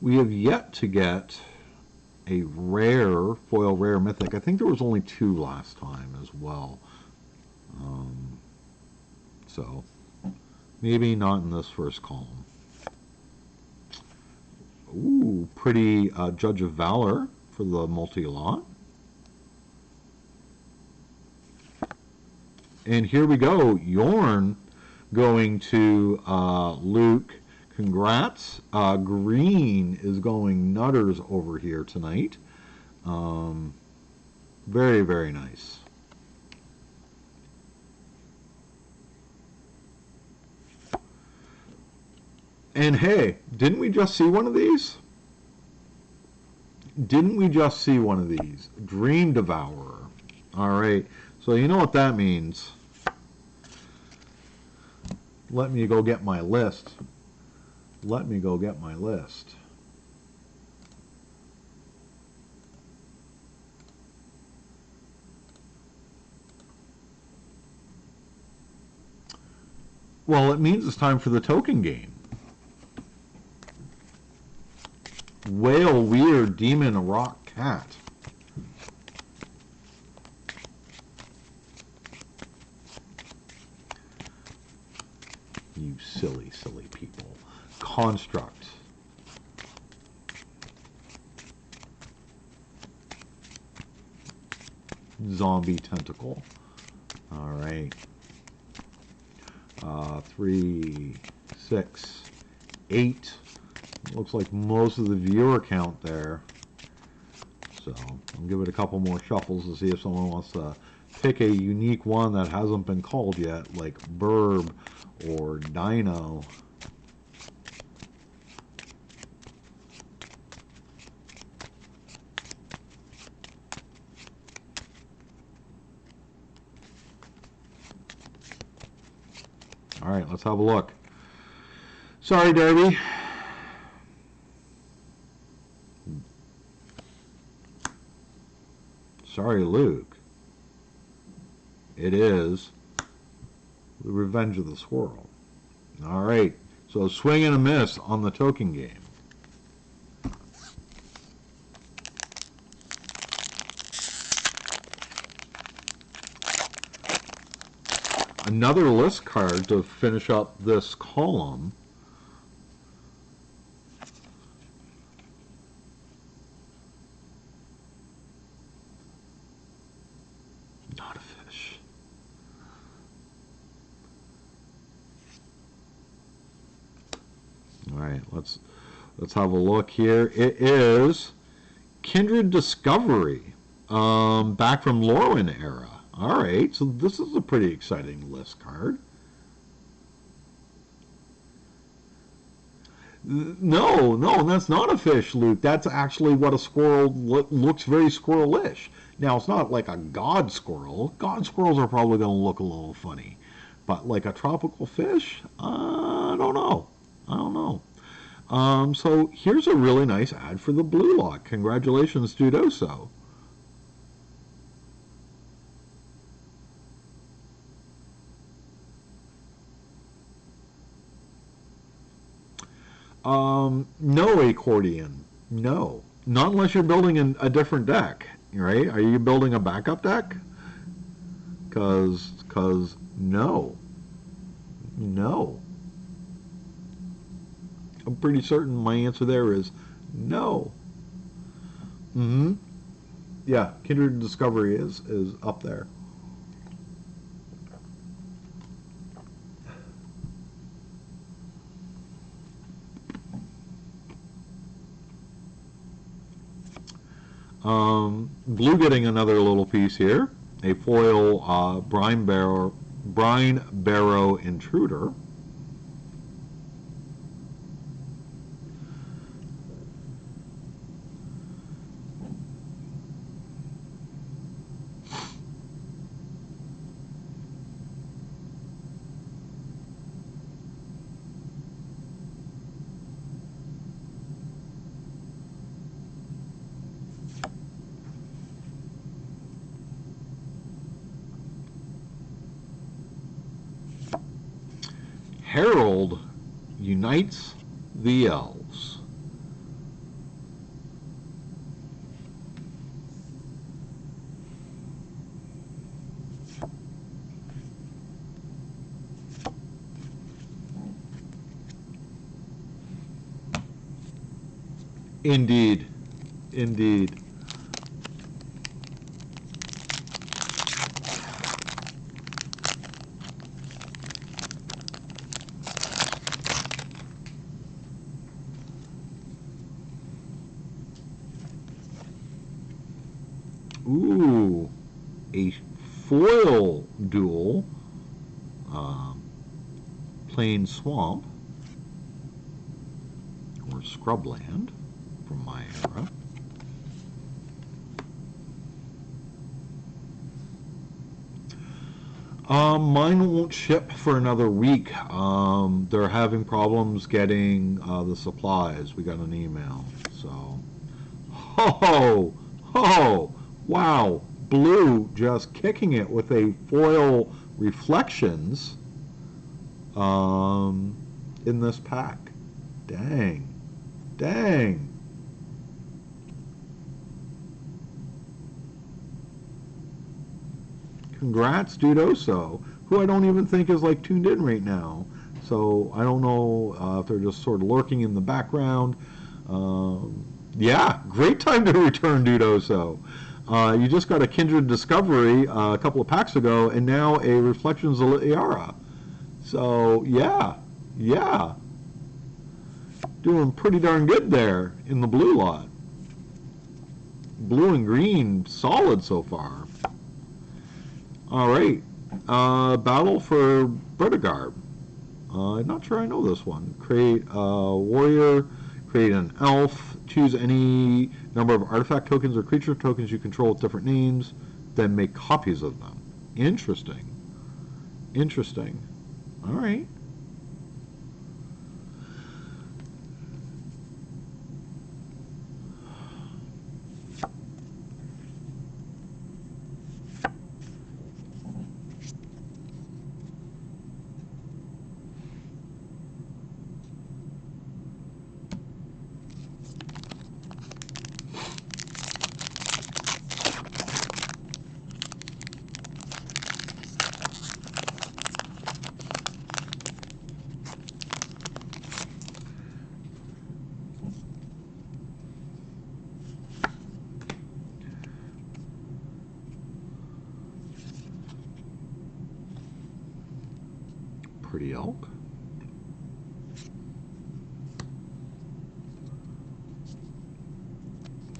We have yet to get a rare, foil rare mythic. I think there was only 2 last time as well. So, maybe not in this first column. Ooh, pretty Judge of Valor for the multi-lot. And here we go, Yorn going to Luke. Congrats. Green is going nutters over here tonight. Very, very nice. And hey, didn't we just see one of these? Didn't we just see one of these? Dream Devourer. All right, so you know what that means. Let me go get my list. Let me go get my list. Well, it means it's time for the token game. Whale, Weird, Demon, Rock, Cat. You silly, silly people. Construct. Zombie Tentacle. All right. 3, 6, 8. Looks like most of the viewer count there. So I'll give it a couple more shuffles to see if someone wants to pick a unique one that hasn't been called yet, like Burb or Dino. All right, let's have a look. Sorry, Derby. Sorry, Luke. It is the Revenge of the Squirrel. All right, so swing and a miss on the token game. Another list card to finish up this column. Not a fish. All right, let's have a look here. It is Kindred Discovery, back from Lorwyn era. All right, so this is a pretty exciting list card. No, that's not a fish, Luke. That's actually what a squirrel looks very squirrelish. Now, it's not like a god squirrel. God squirrels are probably going to look a little funny. But like a tropical fish? I don't know. I don't know. So here's a really nice ad for the Blue Lock. Congratulations, Dudoso. No, Accordion. No. Not unless you're building a different deck, right? Are you building a backup deck? Because no. No. I'm pretty certain my answer there is no. Yeah, Kindred Discovery is up there. Blue getting another little piece here. A foil Brine Barrow Intruder. herald unites the elves. Indeed. Indeed. Ooh, a foil duel, plain swamp, or scrubland from my era. Mine won't ship for another week. They're having problems getting the supplies. We got an email, so. Ho ho! Wow! Blue just kicking it with a foil reflections in this pack. Dang. Dang. Congrats, Dudoso, who I don't even think is like tuned in right now. So I don't know if they're just sort of lurking in the background. Yeah, great time to return, Dudoso. You just got a Kindred Discovery a couple of packs ago, and now a Reflections of Liara. So yeah, yeah, doing pretty darn good there in the blue lot. Blue and green, solid so far. All right, Battle for Bredegarb. Not sure I know this one. Create a warrior, create an elf, choose any number of artifact tokens or creature tokens you control with different names, then make copies of them. Interesting. Interesting. All right. Pretty elk.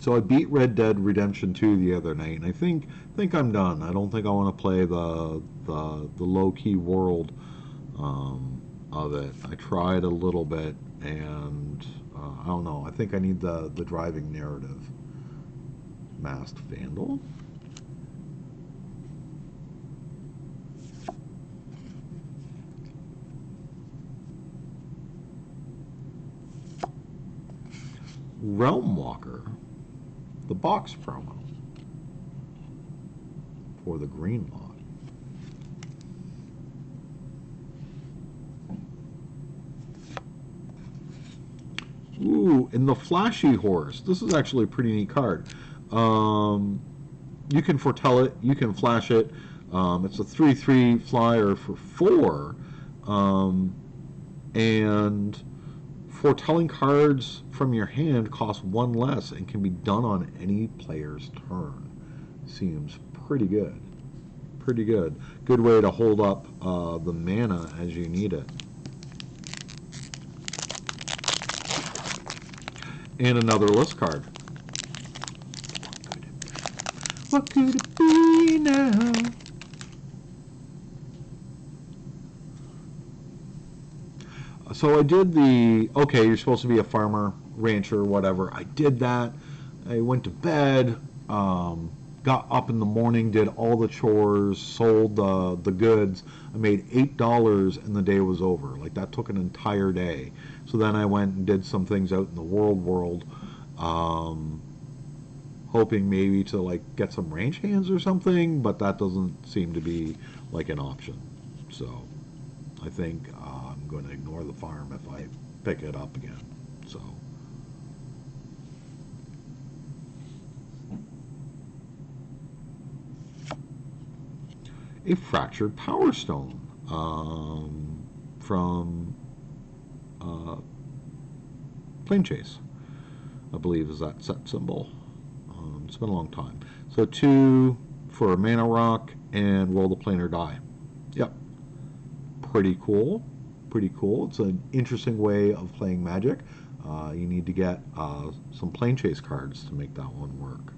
So I beat Red Dead Redemption 2 the other night, and I think I'm done. I don't think I want to play the low key world of it. I tried a little bit, and I don't know. I think I need the driving narrative. Masked Vandal. Realm Walker, the box promo for the green lot. Ooh, and the Flashy Horse. This is actually a pretty neat card. You can foretell it, you can flash it. It's a 3/3 flyer for 4. And foretelling cards from your hand cost 1 less and can be done on any player's turn. Seems pretty good. Pretty good. Good way to hold up the mana as you need it. And another list card. What could it be now? So I did okay, you're supposed to be a farmer, rancher, whatever. I did that. I went to bed, got up in the morning, did all the chores, sold the goods. I made $8 and the day was over. Like, that took an entire day. So then I went and did some things out in the world, hoping maybe to like get some ranch hands or something, but that doesn't seem to be like an option. So I think I'm I'm going to ignore the farm if I pick it up again. So. A fractured power stone from Plane Chase, I believe is that set symbol. It's been a long time. So 2 for a mana rock and roll the planar die. Yep. Pretty cool. Pretty cool. It's an interesting way of playing Magic. You need to get some Plane Chase cards to make that one work.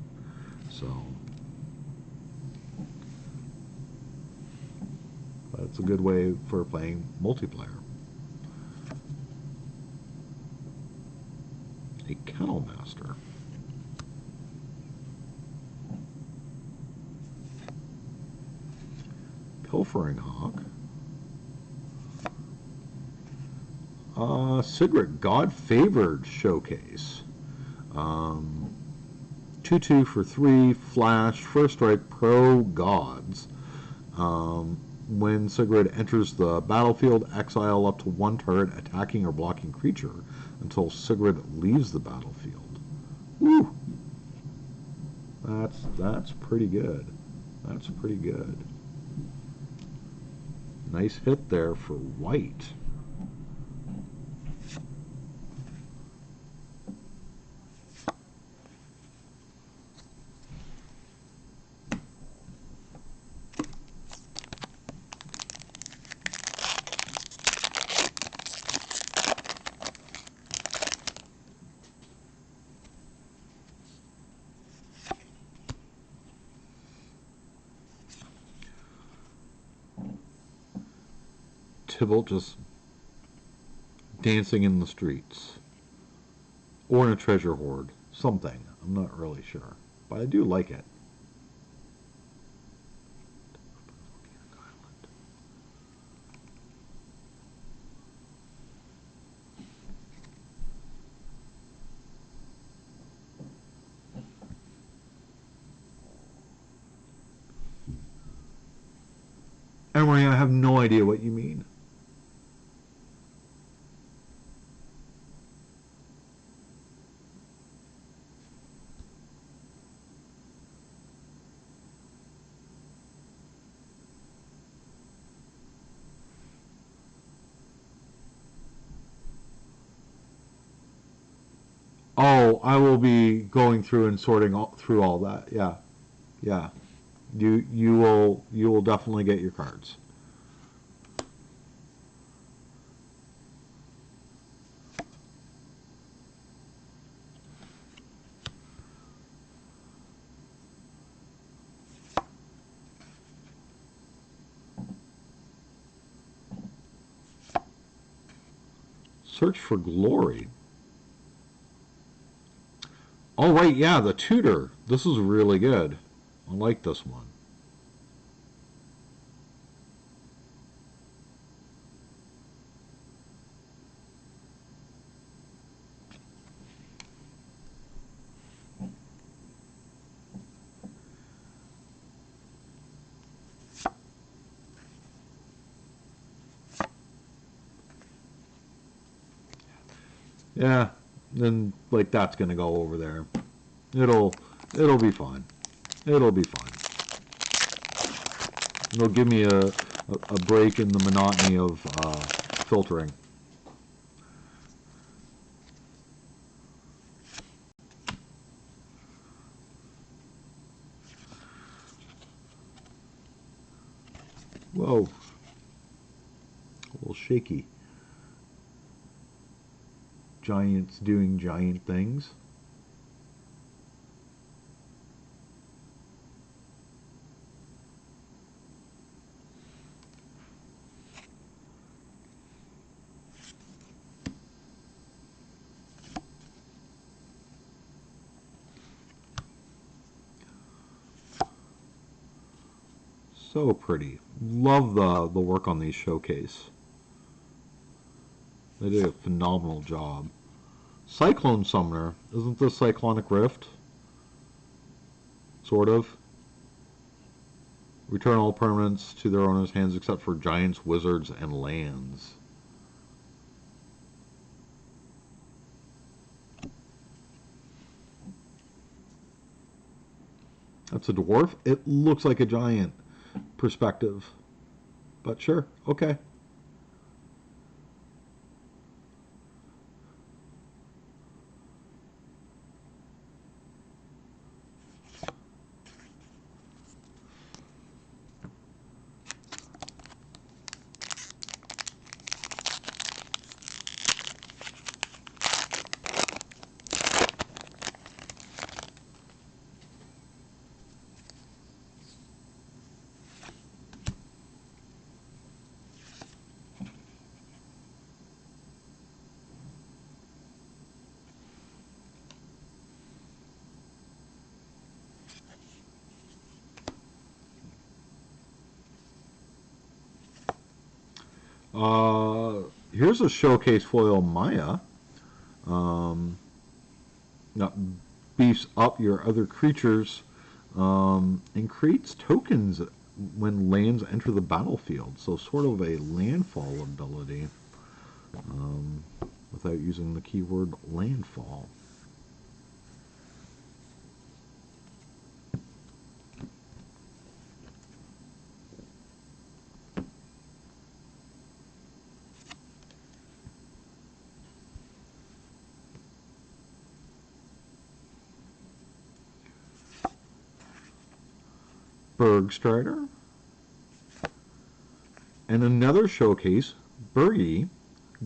So that's a good way for playing multiplayer. A Kennel Master. Pilfering Hawk. Sigrid, God Favored Showcase. 2/2 for 3, flash, first strike, pro gods. When Sigrid enters the battlefield, exile up to 1 target attacking or blocking creature until Sigrid leaves the battlefield. Woo! That's pretty good. That's pretty good. Nice hit there for white. Tybalt just dancing in the streets. Or in a treasure hoard. Something. I'm not really sure. But I do like it. Emery, I have no idea what you mean. Oh, I will be going through and sorting through all that. Yeah, yeah. You will definitely get your cards. Search for Glory. Oh right, yeah, the tutor. This is really good. I like this one. Yeah, then like that's gonna go over there. It'll it'll be fine. It'll be fine. It'll give me a break in the monotony of filtering. Whoa, a little shaky. Giants doing giant things. So pretty. Love the work on these showcase. They did a phenomenal job. Cyclone Summoner. Isn't this Cyclonic Rift? Sort of. Return all permanents to their owner's hands except for giants, wizards, and lands. That's a dwarf. It looks like a giant perspective, but sure, okay. Here's a showcase foil Maya. Um, that beefs up your other creatures and creates tokens when lands enter the battlefield. So sort of a landfall ability um, without using the keyword landfall. Bergstrider. And another showcase, Bergie,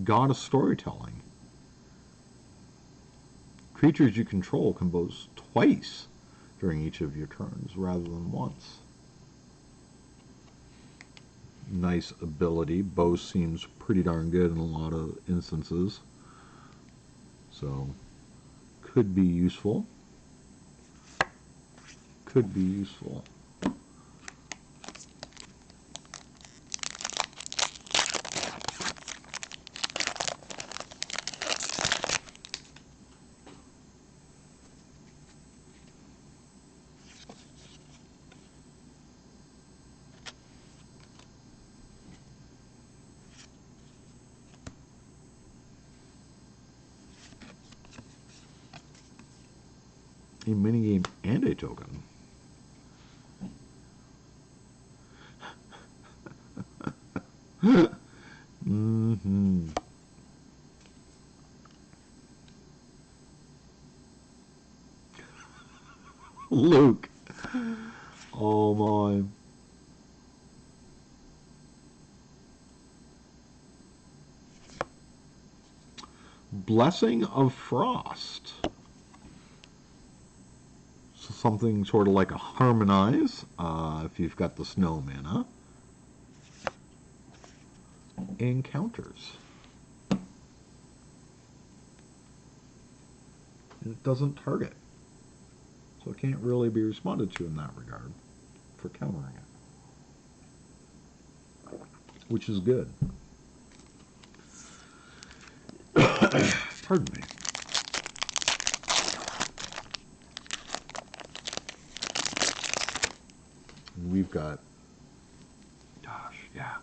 God of Storytelling. Creatures you control can boast twice during each of your turns rather than once. Nice ability. Boast seems pretty darn good in a lot of instances. So, could be useful. Could be useful. A minigame and a token. Mm-hmm. Luke. Oh my. Blessing of Frost. So something sort of like a harmonize if you've got the snow mana. Encounters. It doesn't target. So it can't really be responded to in that regard for countering it. Which is good. Pardon me. We've got, gosh, yeah,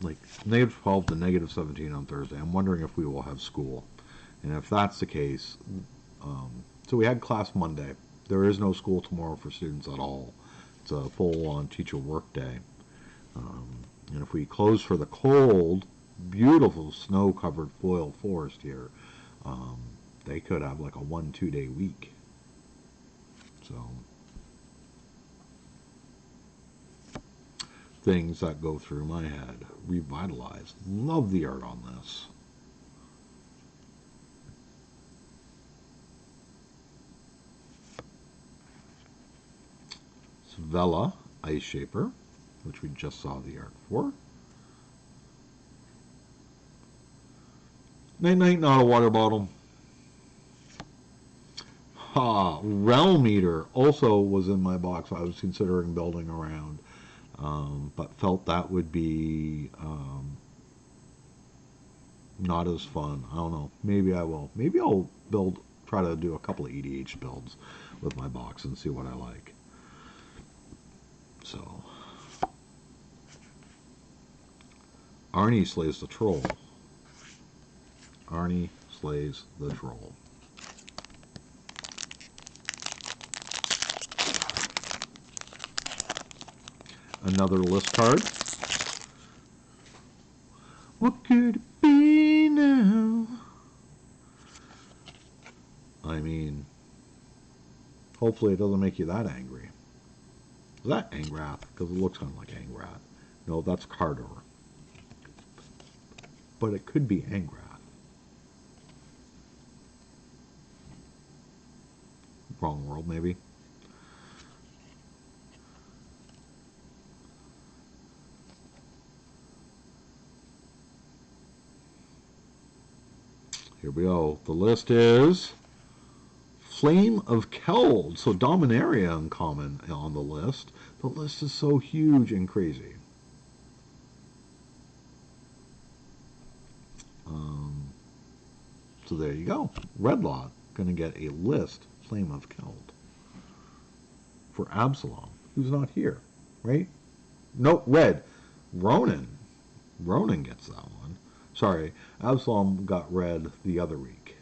like -12 to -17 on Thursday. I'm wondering if we will have school. And if that's the case, so we had class Monday. There is no school tomorrow for students at all. It's a full-on teacher work day. Um, and if we close for the cold, beautiful snow-covered foil forest here, um, they could have like a 1-2 day week. So things that go through my head. Revitalize. Love the art on this. Svella, Ice Shaper, which we just saw the art for. Night Night, not a water bottle. Ha! Realm Eater also was in my box. I was considering building around, but felt that would be not as fun. I don't know. Maybe I will. Maybe I'll build, try to do a couple of EDH builds with my box and see what I like. So, Arnie slays the troll. Arnie slays the troll. Another list card. What could it be now? I mean, hopefully it doesn't make you that angry. Is that Angrath? Because it looks kind of like Angrath. No, that's Cardor. But it could be Angrath. Wrong world, maybe. Here we go. The list is Flame of Keld. So Dominaria uncommon on the list. The list is so huge and crazy. So there you go. Redlaw going to get a list Flame of Keld for Absalom, who's not here, right? No, red. Ronan. Ronan gets that one. Sorry, Absalom got red the other week.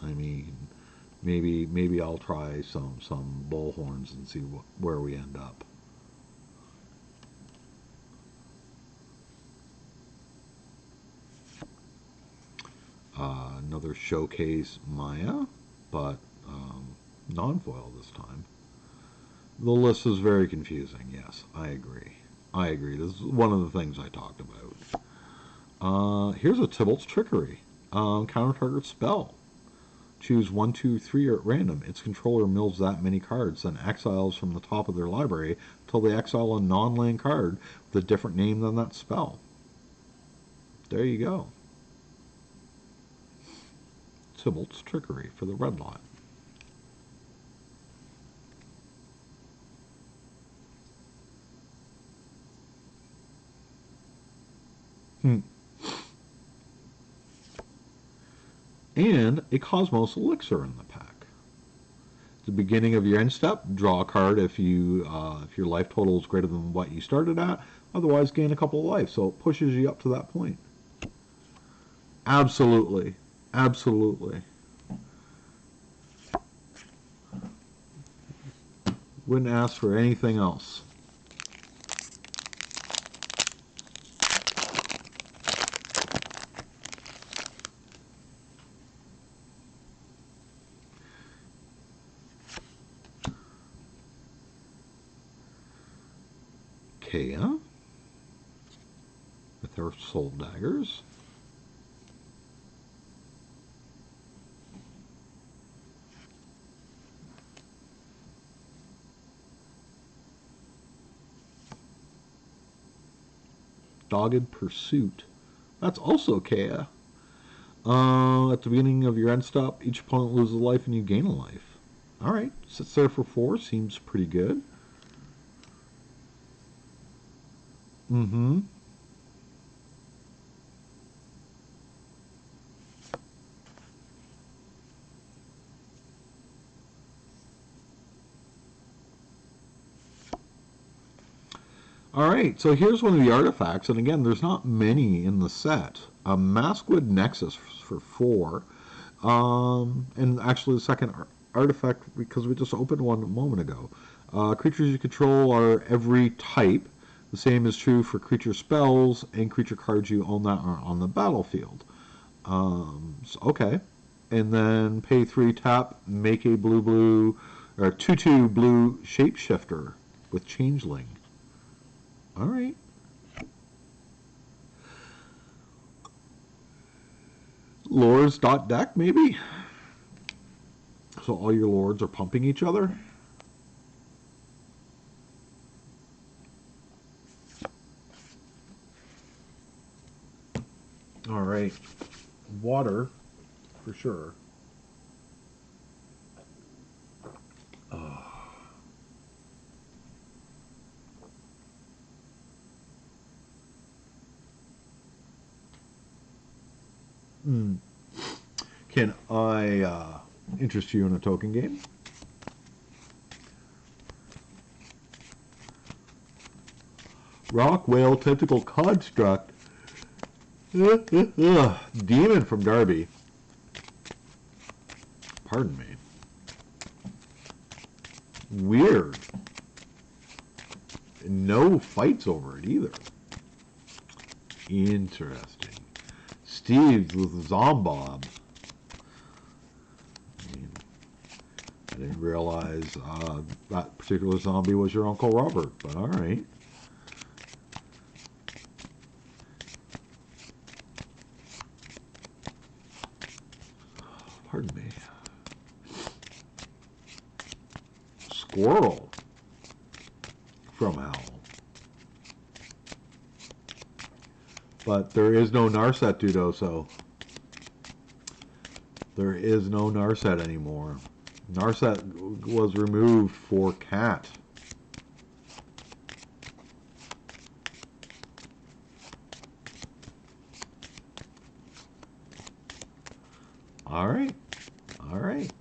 I mean, maybe I'll try some bullhorns and see where we end up. Another showcase Maya, but non-foil this time. The list is very confusing. Yes, I agree. I agree. This is one of the things I talked about. Here's a Tybalt's Trickery. Counter target spell. Choose 1, 2, 3 at random. Its controller mills that many cards, then exiles from the top of their library until they exile a non-land card with a different name than that spell. There you go. Tybalt's Trickery for the red lot. And a Cosmos Elixir in the pack. At the beginning of your end step, draw a card if your life total is greater than what you started at. Otherwise, gain a couple of life. So it pushes you up to that point. Absolutely. Absolutely. Wouldn't ask for anything else. Kea with her soul daggers. Dogged Pursuit. That's also Kea. At the beginning of your end stop, each opponent loses a life and you gain a life. Alright, sits there for 4, seems pretty good. Alright, so here's one of the artifacts, and again, there's not many in the set. A Maskwood Nexus for 4. And actually the second artifact, because we just opened one a moment ago. Creatures you control are every type. The same is true for creature spells and creature cards you own that are on the battlefield. So, okay. And then pay 3 tap, make a blue, or 2/2 blue shapeshifter with Changeling. Alright. Lords.deck, maybe? So all your lords are pumping each other? Alright. Water, for sure. Can I interest you in a token game? Rock Whale Tentacle Construct. Demon from Derby. Pardon me. Weird. no fights over it either. Interesting. Steve's with Zombob. I didn't realize that particular zombie was your Uncle Robert, but alright. Pardon me. Squirrel from Howl. But there is no Narset Dudoso. There is no Narset anymore. Narset was removed for Cat. Alright. Alright.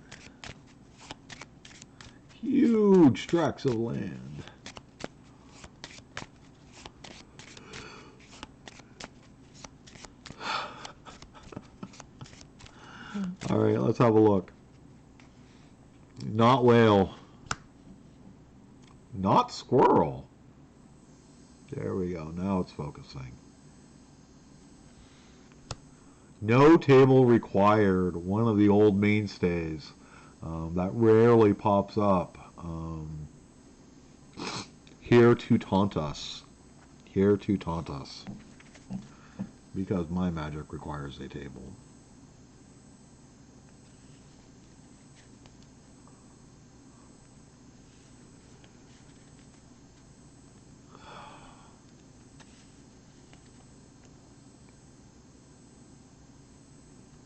Huge tracts of land. Alright, let's have a look. Not whale. Not squirrel. There we go. Now it's focusing. No table required. One of the old mainstays that rarely pops up. Here to taunt us. Here to taunt us. Because my magic requires a table.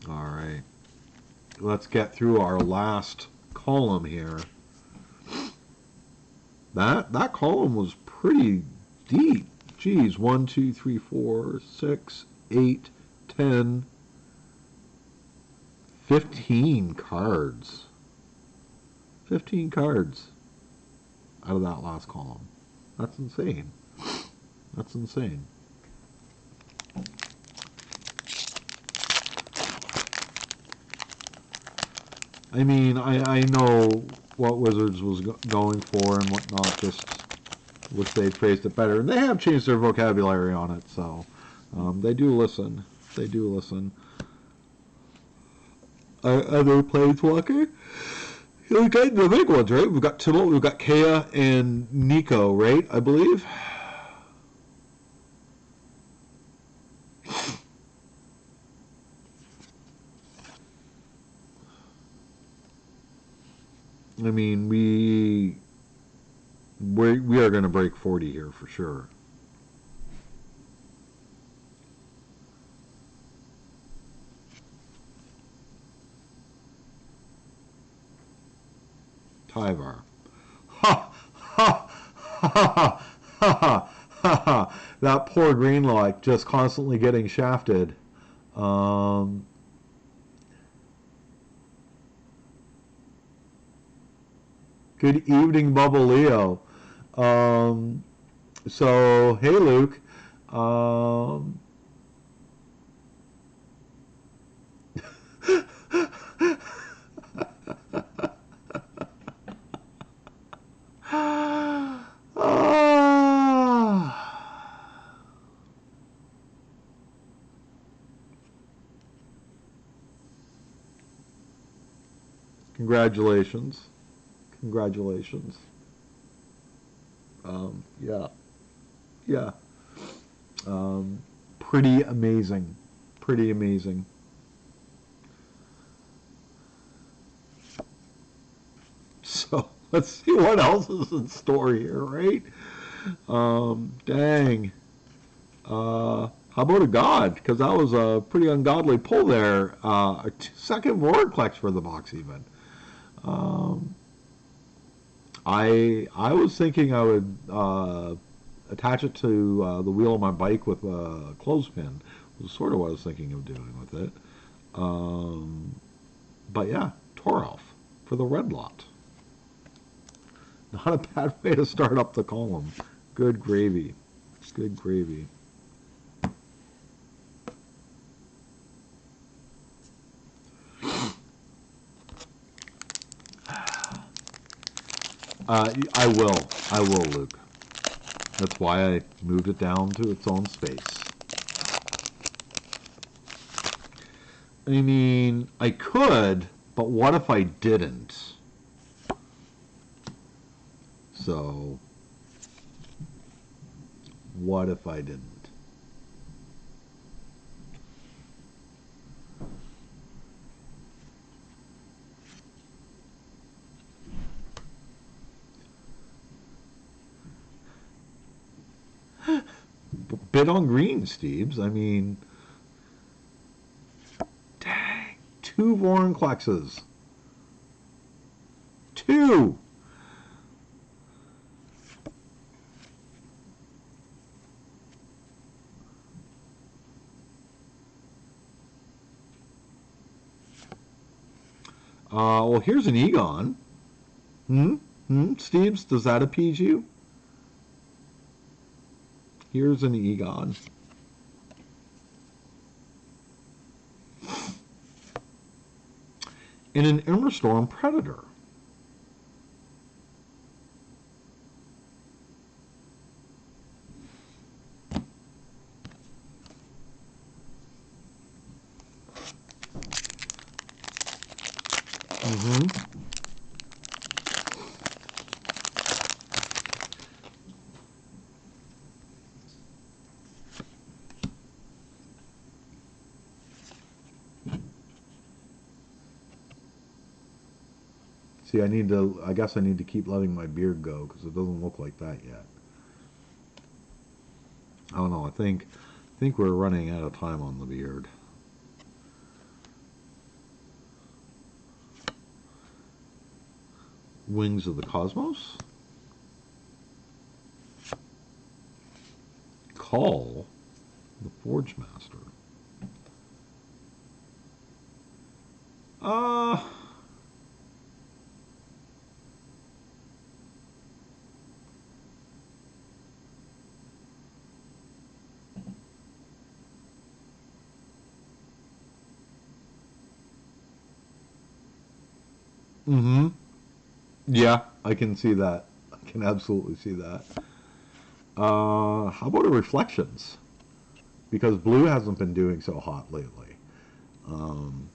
Alright, let's get through our last column here. That column was pretty deep. Geez, 1, 2, 3, 4, 6, 8, 10, 15 cards. 15 cards out of that last column. That's insane. That's insane. I mean, I know what Wizards was going for and whatnot, just wish they'd phrased it better. And they have changed their vocabulary on it, so they do listen. They do listen. Other Planeswalker? We got the big ones, right? We've got Tibble, we've got Kea and Nico, right? I believe. I mean, we are going to break 40 here for sure. Tyvar. Ha! Ha! Ha! Ha! Ha! Ha! That poor Greenlock just constantly getting shafted. Good evening, Bubble Leo. So, hey, Luke. Congratulations. Congratulations. Yeah. Yeah. Pretty amazing. Pretty amazing. So, let's see what else is in store here, right? Dang. How about a god? Because that was a pretty ungodly pull there. A second Voraciousness for the box, even. I was thinking I would attach it to the wheel of my bike with a clothespin. Was sort of what I was thinking of doing with it. But yeah, Toralf for the red lot. Not a bad way to start up the column. Good gravy. Good gravy. I will, Luke. That's why I moved it down to its own space. I mean, I could, but what if I didn't? So, what if I didn't? Bit on green, Steves. I mean, dang. 2 Vorinclexes. 2! Well, here's an Egon. Steves, does that appease you? Here's an Egon. And an Immerstorm Predator. See, I guess I need to keep letting my beard go because it doesn't look like that yet. I don't know, I think we're running out of time on the beard. Wings of the Cosmos? Call the Forge Master. Yeah, I can see that. I can absolutely see that. How about a Reflections? Because blue hasn't been doing so hot lately. Dang.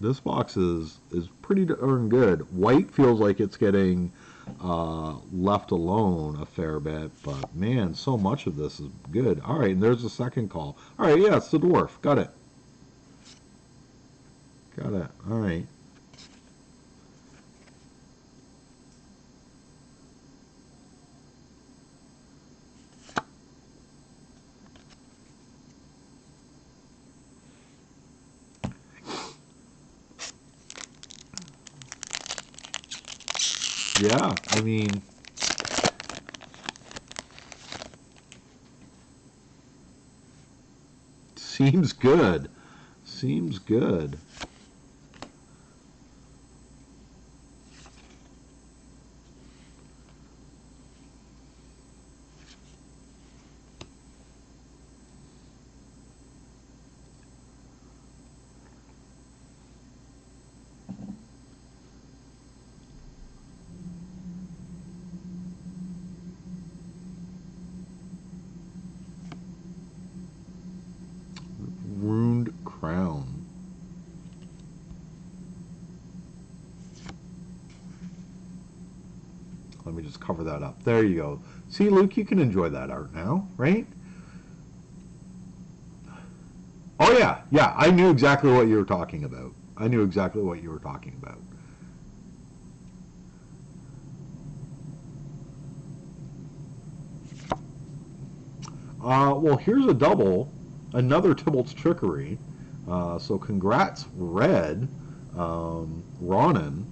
This box is pretty darn good. White feels like it's getting left alone a fair bit, but man, so much of this is good. All right, and there's the second call. All right, yeah, it's the dwarf. Got it. Got it. All right. Yeah, I mean, seems good. Seems good. Runed Crown. Let me just cover that up. There you go. See, Luke, you can enjoy that art now, right? Oh, yeah. Yeah, I knew exactly what you were talking about. I knew exactly what you were talking about. Well, here's a double. Another Tybalt's Trickery. So congrats, Red. Ronan.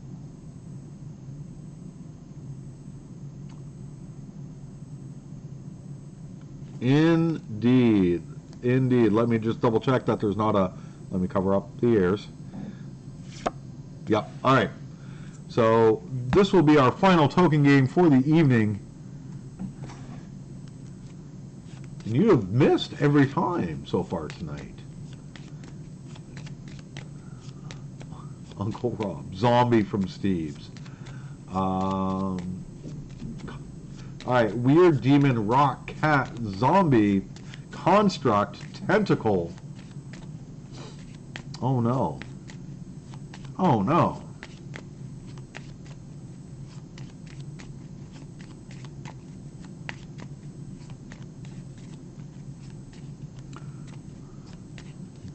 Indeed. Indeed. Let me just double check that there's not a... Let me cover up the ears. Yep. All right. So this will be our final token game for the evening. And you have missed every time so far tonight. Uncle Rob. Zombie from Steve's. Alright, weird demon, rock, cat, zombie, construct, tentacle. Oh no. Oh no.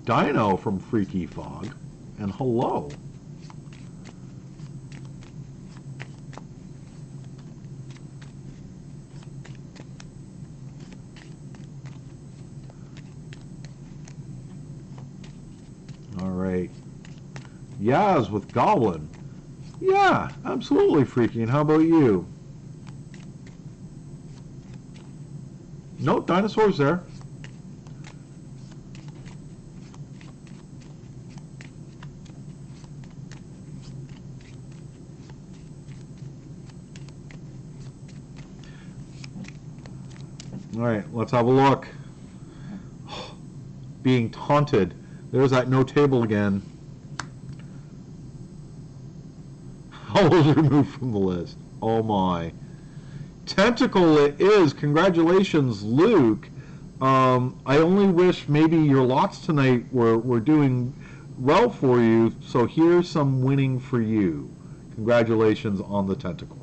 Dino from Freaky Fog. And hello. Alright. Yaz with Goblin. Yeah, absolutely freaky. And how about you? Nope, dinosaurs there. Alright, let's have a look. Being taunted. There's that no table again. Howl's removed from the list. Oh my. Tentacle it is. Congratulations, Luke. I only wish maybe your lots tonight were doing well for you, so here's some winning for you. Congratulations on the tentacle.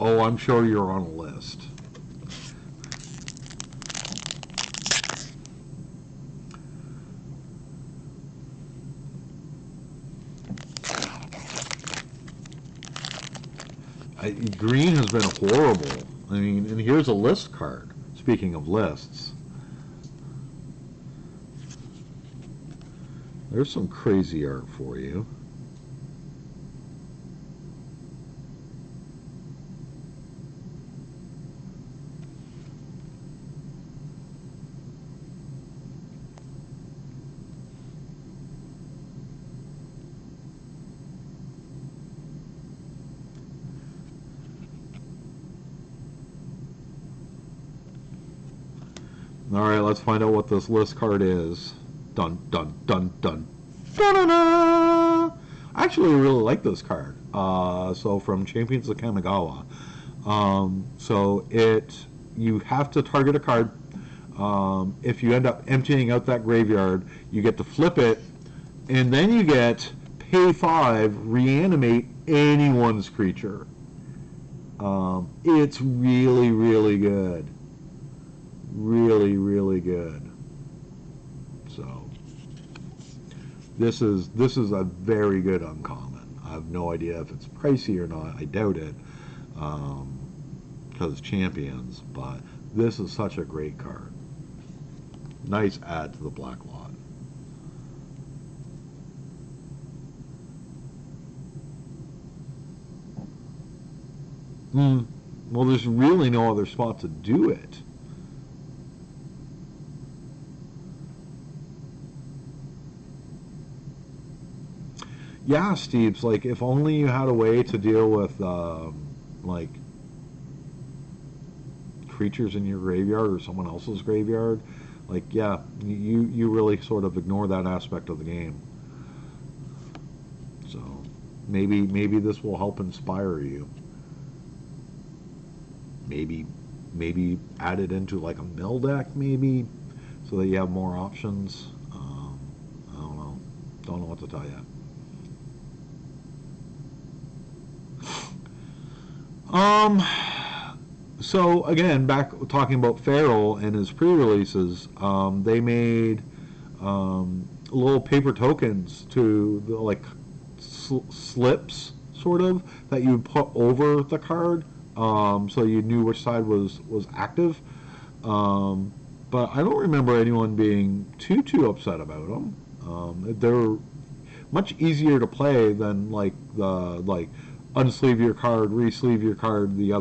Oh, I'm sure you're on a list. Green has been horrible. I mean, and here's a list card. Speaking of lists. There's some crazy art for you. Alright, let's find out what this list card is. Dun, dun, dun, dun. Da-da-da! I actually really like this card. So from Champions of Kamigawa. You have to target a card. If you end up emptying out that graveyard, you get to flip it, and then you get pay 5, reanimate anyone's creature. It's really, really good. Really, really good. So this is a very good uncommon. I have no idea if it's pricey or not. I doubt it, because it's Champions. But this is such a great card. Nice add to the black lot. Well, there's really no other spot to do it. Yeah, Steve's like, if only you had a way to deal with like creatures in your graveyard or someone else's graveyard. Like, yeah, you really sort of ignore that aspect of the game. So maybe this will help inspire you. Maybe add it into like a mill deck, maybe, so that you have more options. I don't know what to tell you. So again, back talking about Feral and his pre-releases, they made little paper tokens to like slips, sort of, that you would put over the card, so you knew which side was active. But I don't remember anyone being too upset about them. They're much easier to play than like the unsleeve your card, re-sleeve your card the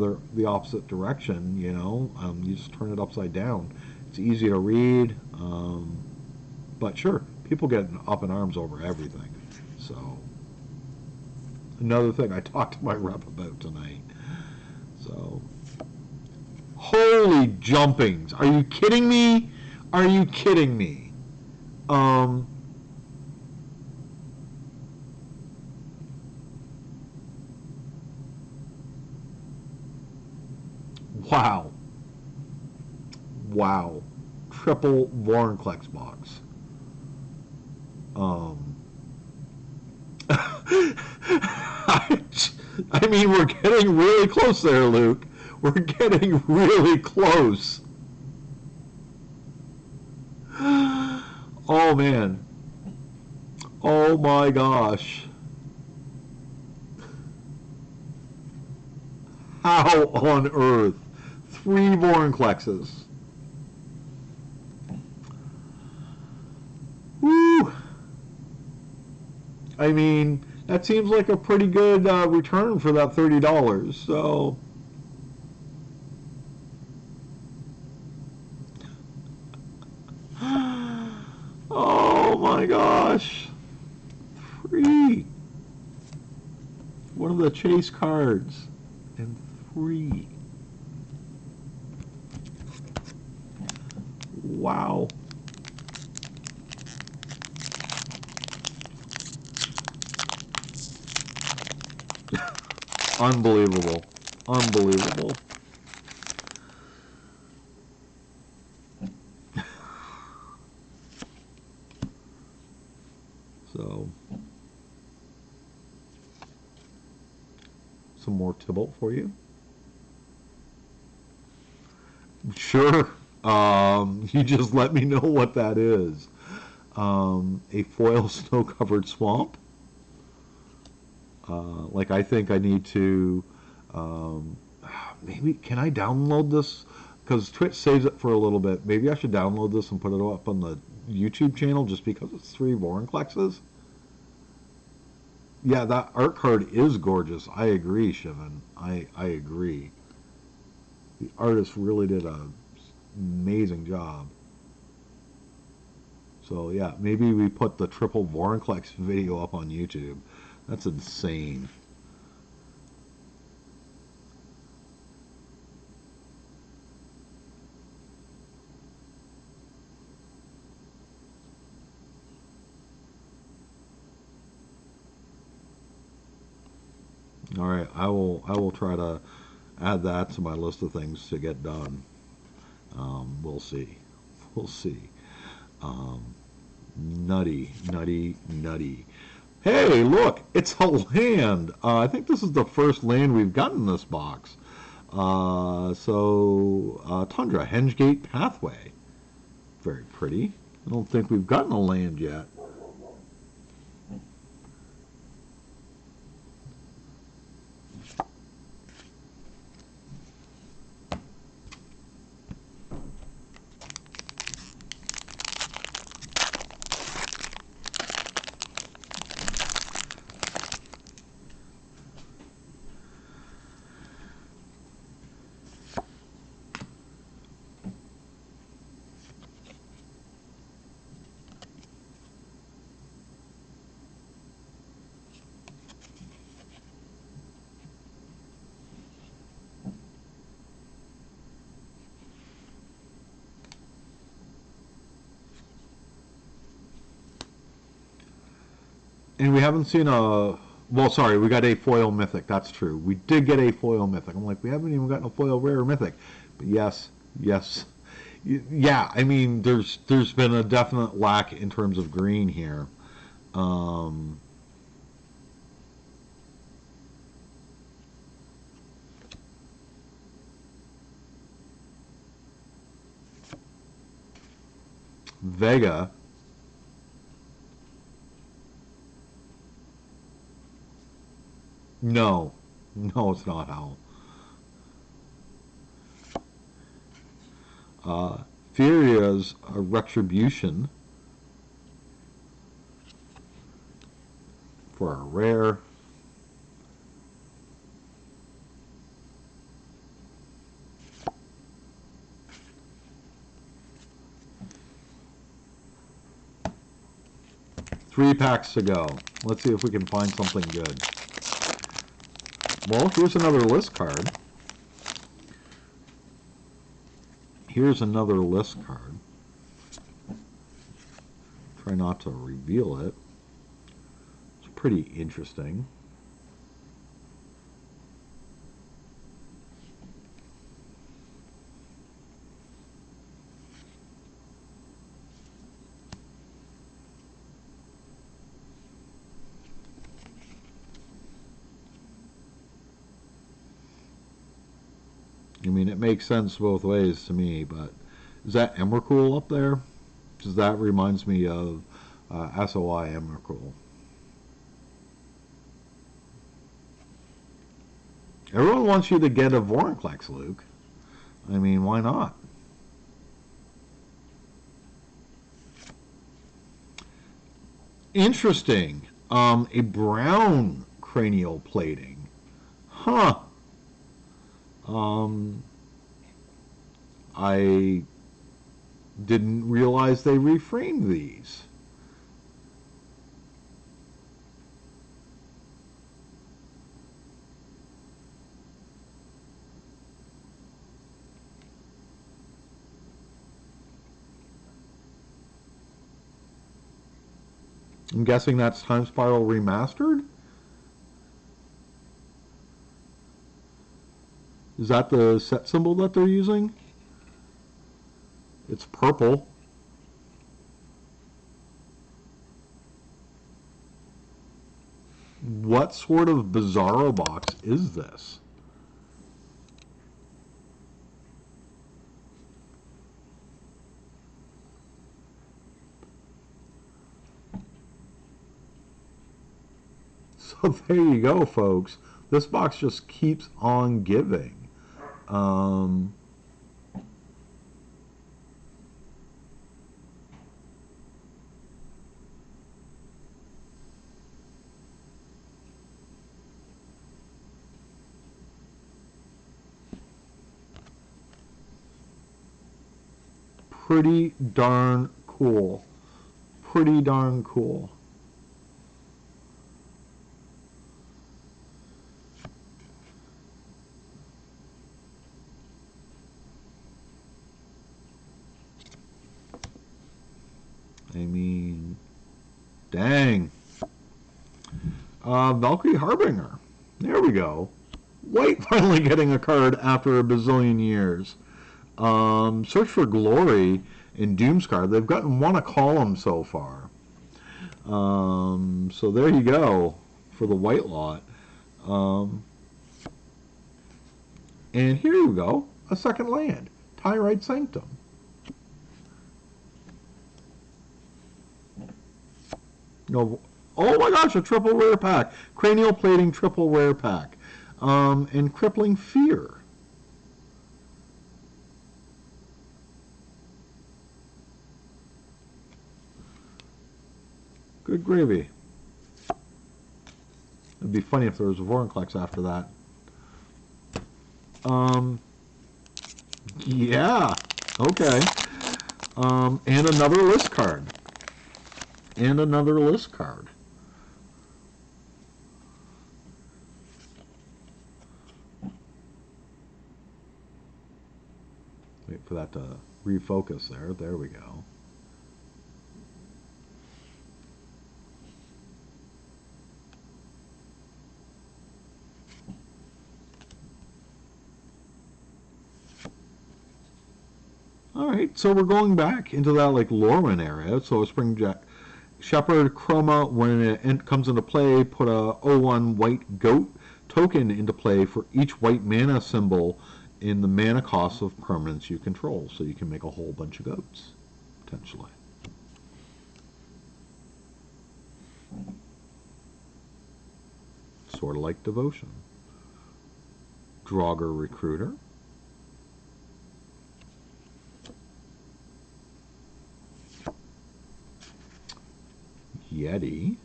opposite direction. You just turn it upside down. It's easy to read, but sure, people get up in arms over everything. So another thing I talked to my rep about tonight. So holy jumpings! Are you kidding me? Are you kidding me? Um, wow. Wow. Triple Vorinclex box. Um, I mean, we're getting really close there, Luke. We're getting really close. Oh, man. Oh, my gosh. How on earth? 3 Vorinclexes. Woo! I mean, that seems like a pretty good return for that $30. So, oh my gosh, 3. One of the chase cards, and 3. Wow. Unbelievable. Unbelievable. So, some more Tybalt for you. Sure. You just let me know what that is. A foil snow-covered swamp. Like I think I need to, um, maybe, can I download this? Because Twitch saves it for a little bit. Maybe I should download this and put it up on the YouTube channel just because it's 3 Vorinclexes. Yeah, that art card is gorgeous. I agree, Shivan. I agree. The artist really did an amazing job. So yeah, maybe we put the triple Vorinclex video up on YouTube. That's insane. All right, I will try to add that to my list of things to get done. We'll see. We'll see. Um, nutty, nutty, nutty. Hey, look, it's a land. I think this is the first land we've gotten in this box. Tundra, Hengegate Pathway. Very pretty. I don't think we've gotten a land yet. And we haven't seen a. Well, sorry, we got a foil mythic. That's true. We did get a foil mythic. I'm like, we haven't even gotten a foil rare mythic. But yes, yes, yeah. I mean, there's been a definite lack in terms of green here. Um, Vega. No, no, it's not Howl. Furia's a retribution for a rare. Three packs to go. Let's see if we can find something good. Well, here's another list card. Here's another list card. try not to reveal it. It's pretty interesting. I mean, it makes sense both ways to me, but is that Emrakul up there? Because that reminds me of SOI Emrakul. Everyone wants you to get a Vorinclex, Luke. I mean, why not? Interesting. A brown cranial plating. Huh. Um, I didn't realize they reframed these. I'm guessing that's Time Spiral Remastered? Is that the set symbol that they're using? It's purple. What sort of bizarro box is this? So there you go, folks. This box just keeps on giving. Um, Pretty darn cool. Pretty darn cool. I mean, dang. Valkyrie Harbinger. There we go. White finally getting a card after a bazillion years. Search for Glory in Doomscar. They've gotten one a column so far. So there you go for the white lot. Um, and here you go, a second land, Tyrite Sanctum. No, oh my gosh, a triple rare pack, cranial plating triple rare pack, and crippling fear. Good gravy. It'd be funny if there was a Vorinclex after that. Yeah, okay. And another list card. And another list card. Wait for that to refocus there. There we go. All right, so we're going back into that like Lorwyn area. So a Springjack Shepherd Chroma, when it comes into play, put a 0/1 white goat token into play for each white mana symbol in the mana cost of permanents you control. So you can make a whole bunch of goats, potentially. Sort of like Devotion. Draugr Recruiter. Yeti.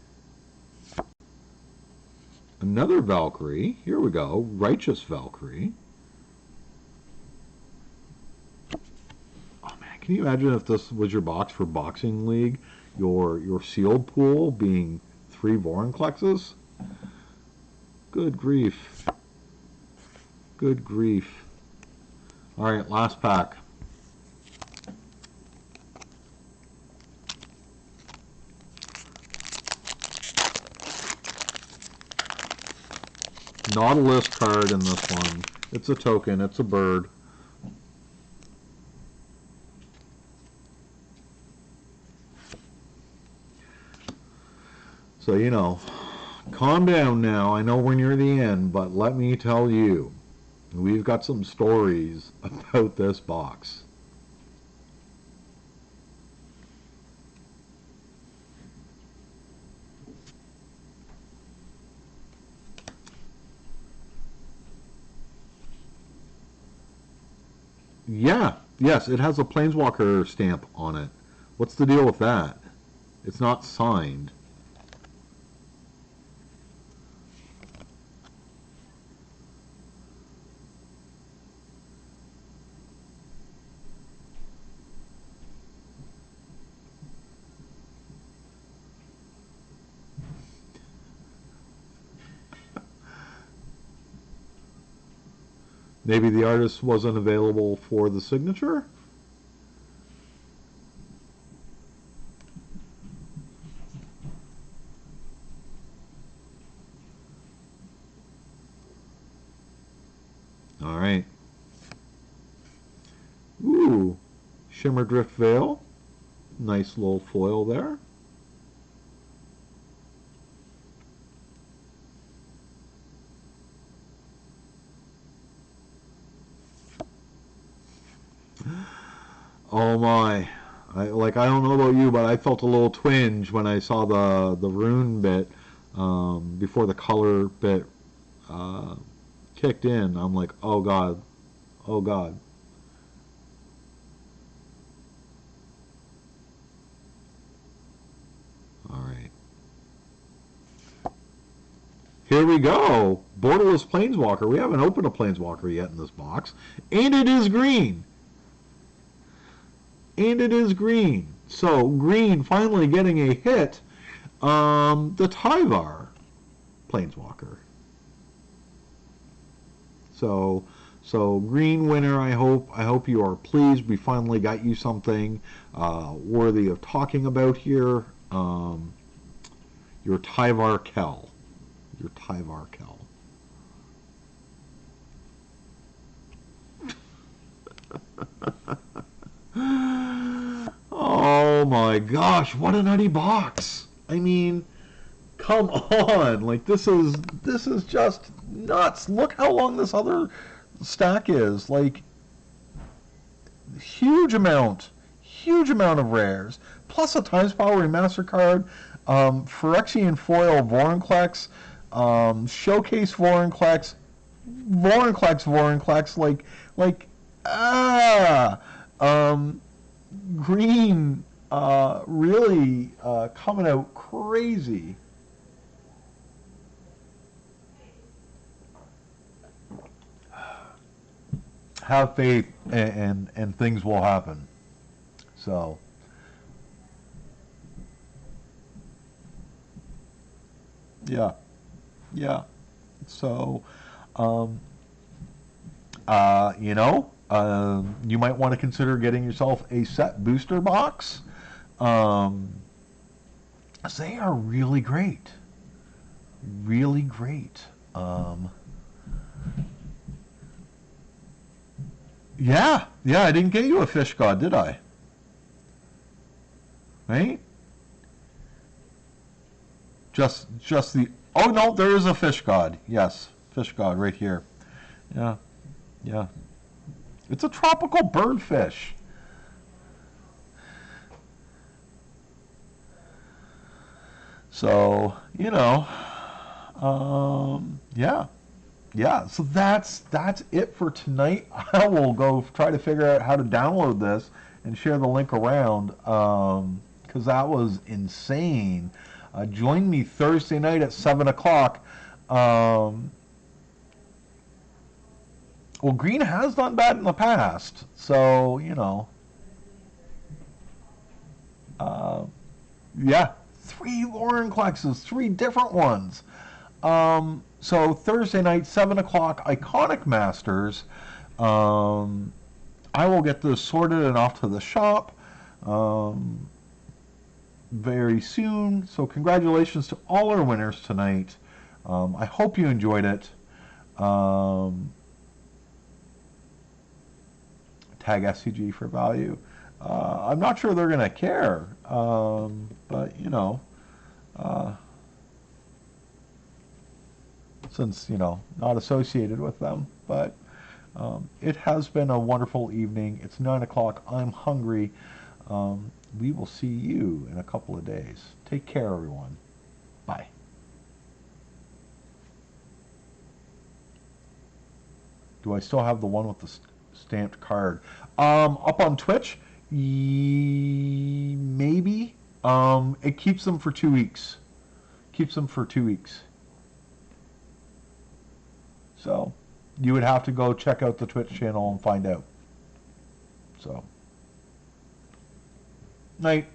Another Valkyrie. Here we go. Righteous Valkyrie. Oh man, can you imagine if this was your box for Boxing League? Your sealed pool being 3 Vorinclexes? Good grief. Good grief. Alright, last pack. Not a list card in this one. It's a token. It's a bird. So, you know, calm down now. I know we're near the end, but let me tell you, we've got some stories about this box. Yeah, yes, it has a Planeswalker stamp on it. What's the deal with that? It's not signed. Maybe the artist wasn't available for the signature? All right. Ooh, Shimmer Drift Veil. Nice little foil there. Oh my. I don't know about you, but I felt a little twinge when I saw the rune bit before the color bit uh, kicked in. I'm like, oh god, oh god. All right, here we go. Borderless Planeswalker. We haven't opened a Planeswalker yet in this box, and it is green. And it is green. So green finally getting a hit. The Tyvar Planeswalker. So green winner. I hope you are pleased. We finally got you something worthy of talking about here. Your Tyvar Kel. Your Tyvar Kel. Oh my gosh! What a nutty box. I mean, come on! Like this is just nuts. Look how long this other stack is. Like huge amount of rares, plus a Time Spiral Remastered card, Phyrexian foil Vorinclex, showcase Vorinclex, like ah, um, green, really coming out crazy. Have faith, and things will happen. So yeah, yeah. So um, you might want to consider getting yourself a set booster box. Um, they are really great, really great. Um, yeah. I didn't get you a fish god, did I? Right? Just the. Oh no, there is a fish god. Yes, fish god right here. Yeah, yeah. It's a tropical birdfish. So yeah, yeah. So that's it for tonight. I will go try to figure out how to download this and share the link around because that was insane. Join me Thursday night at 7 o'clock. Um, well, green has done bad in the past, so uh, yeah, three Lauren Klexes, three different ones. So Thursday night, 7 o'clock, Iconic Masters. Um, I will get this sorted and off to the shop um, very soon. So congratulations to all our winners tonight. I hope you enjoyed it. Tag SCG for value. I'm not sure they're going to care, but you know, uh, since you know, not associated with them. But it has been a wonderful evening. It's 9 o'clock. I'm hungry. We will see you in a couple of days. Take care, everyone. Bye. Do I still have the one with the stamped card? Up on Twitch? Maybe. It keeps them for 2 weeks. Keeps them for 2 weeks. So you would have to go check out the Twitch channel and find out. So, night.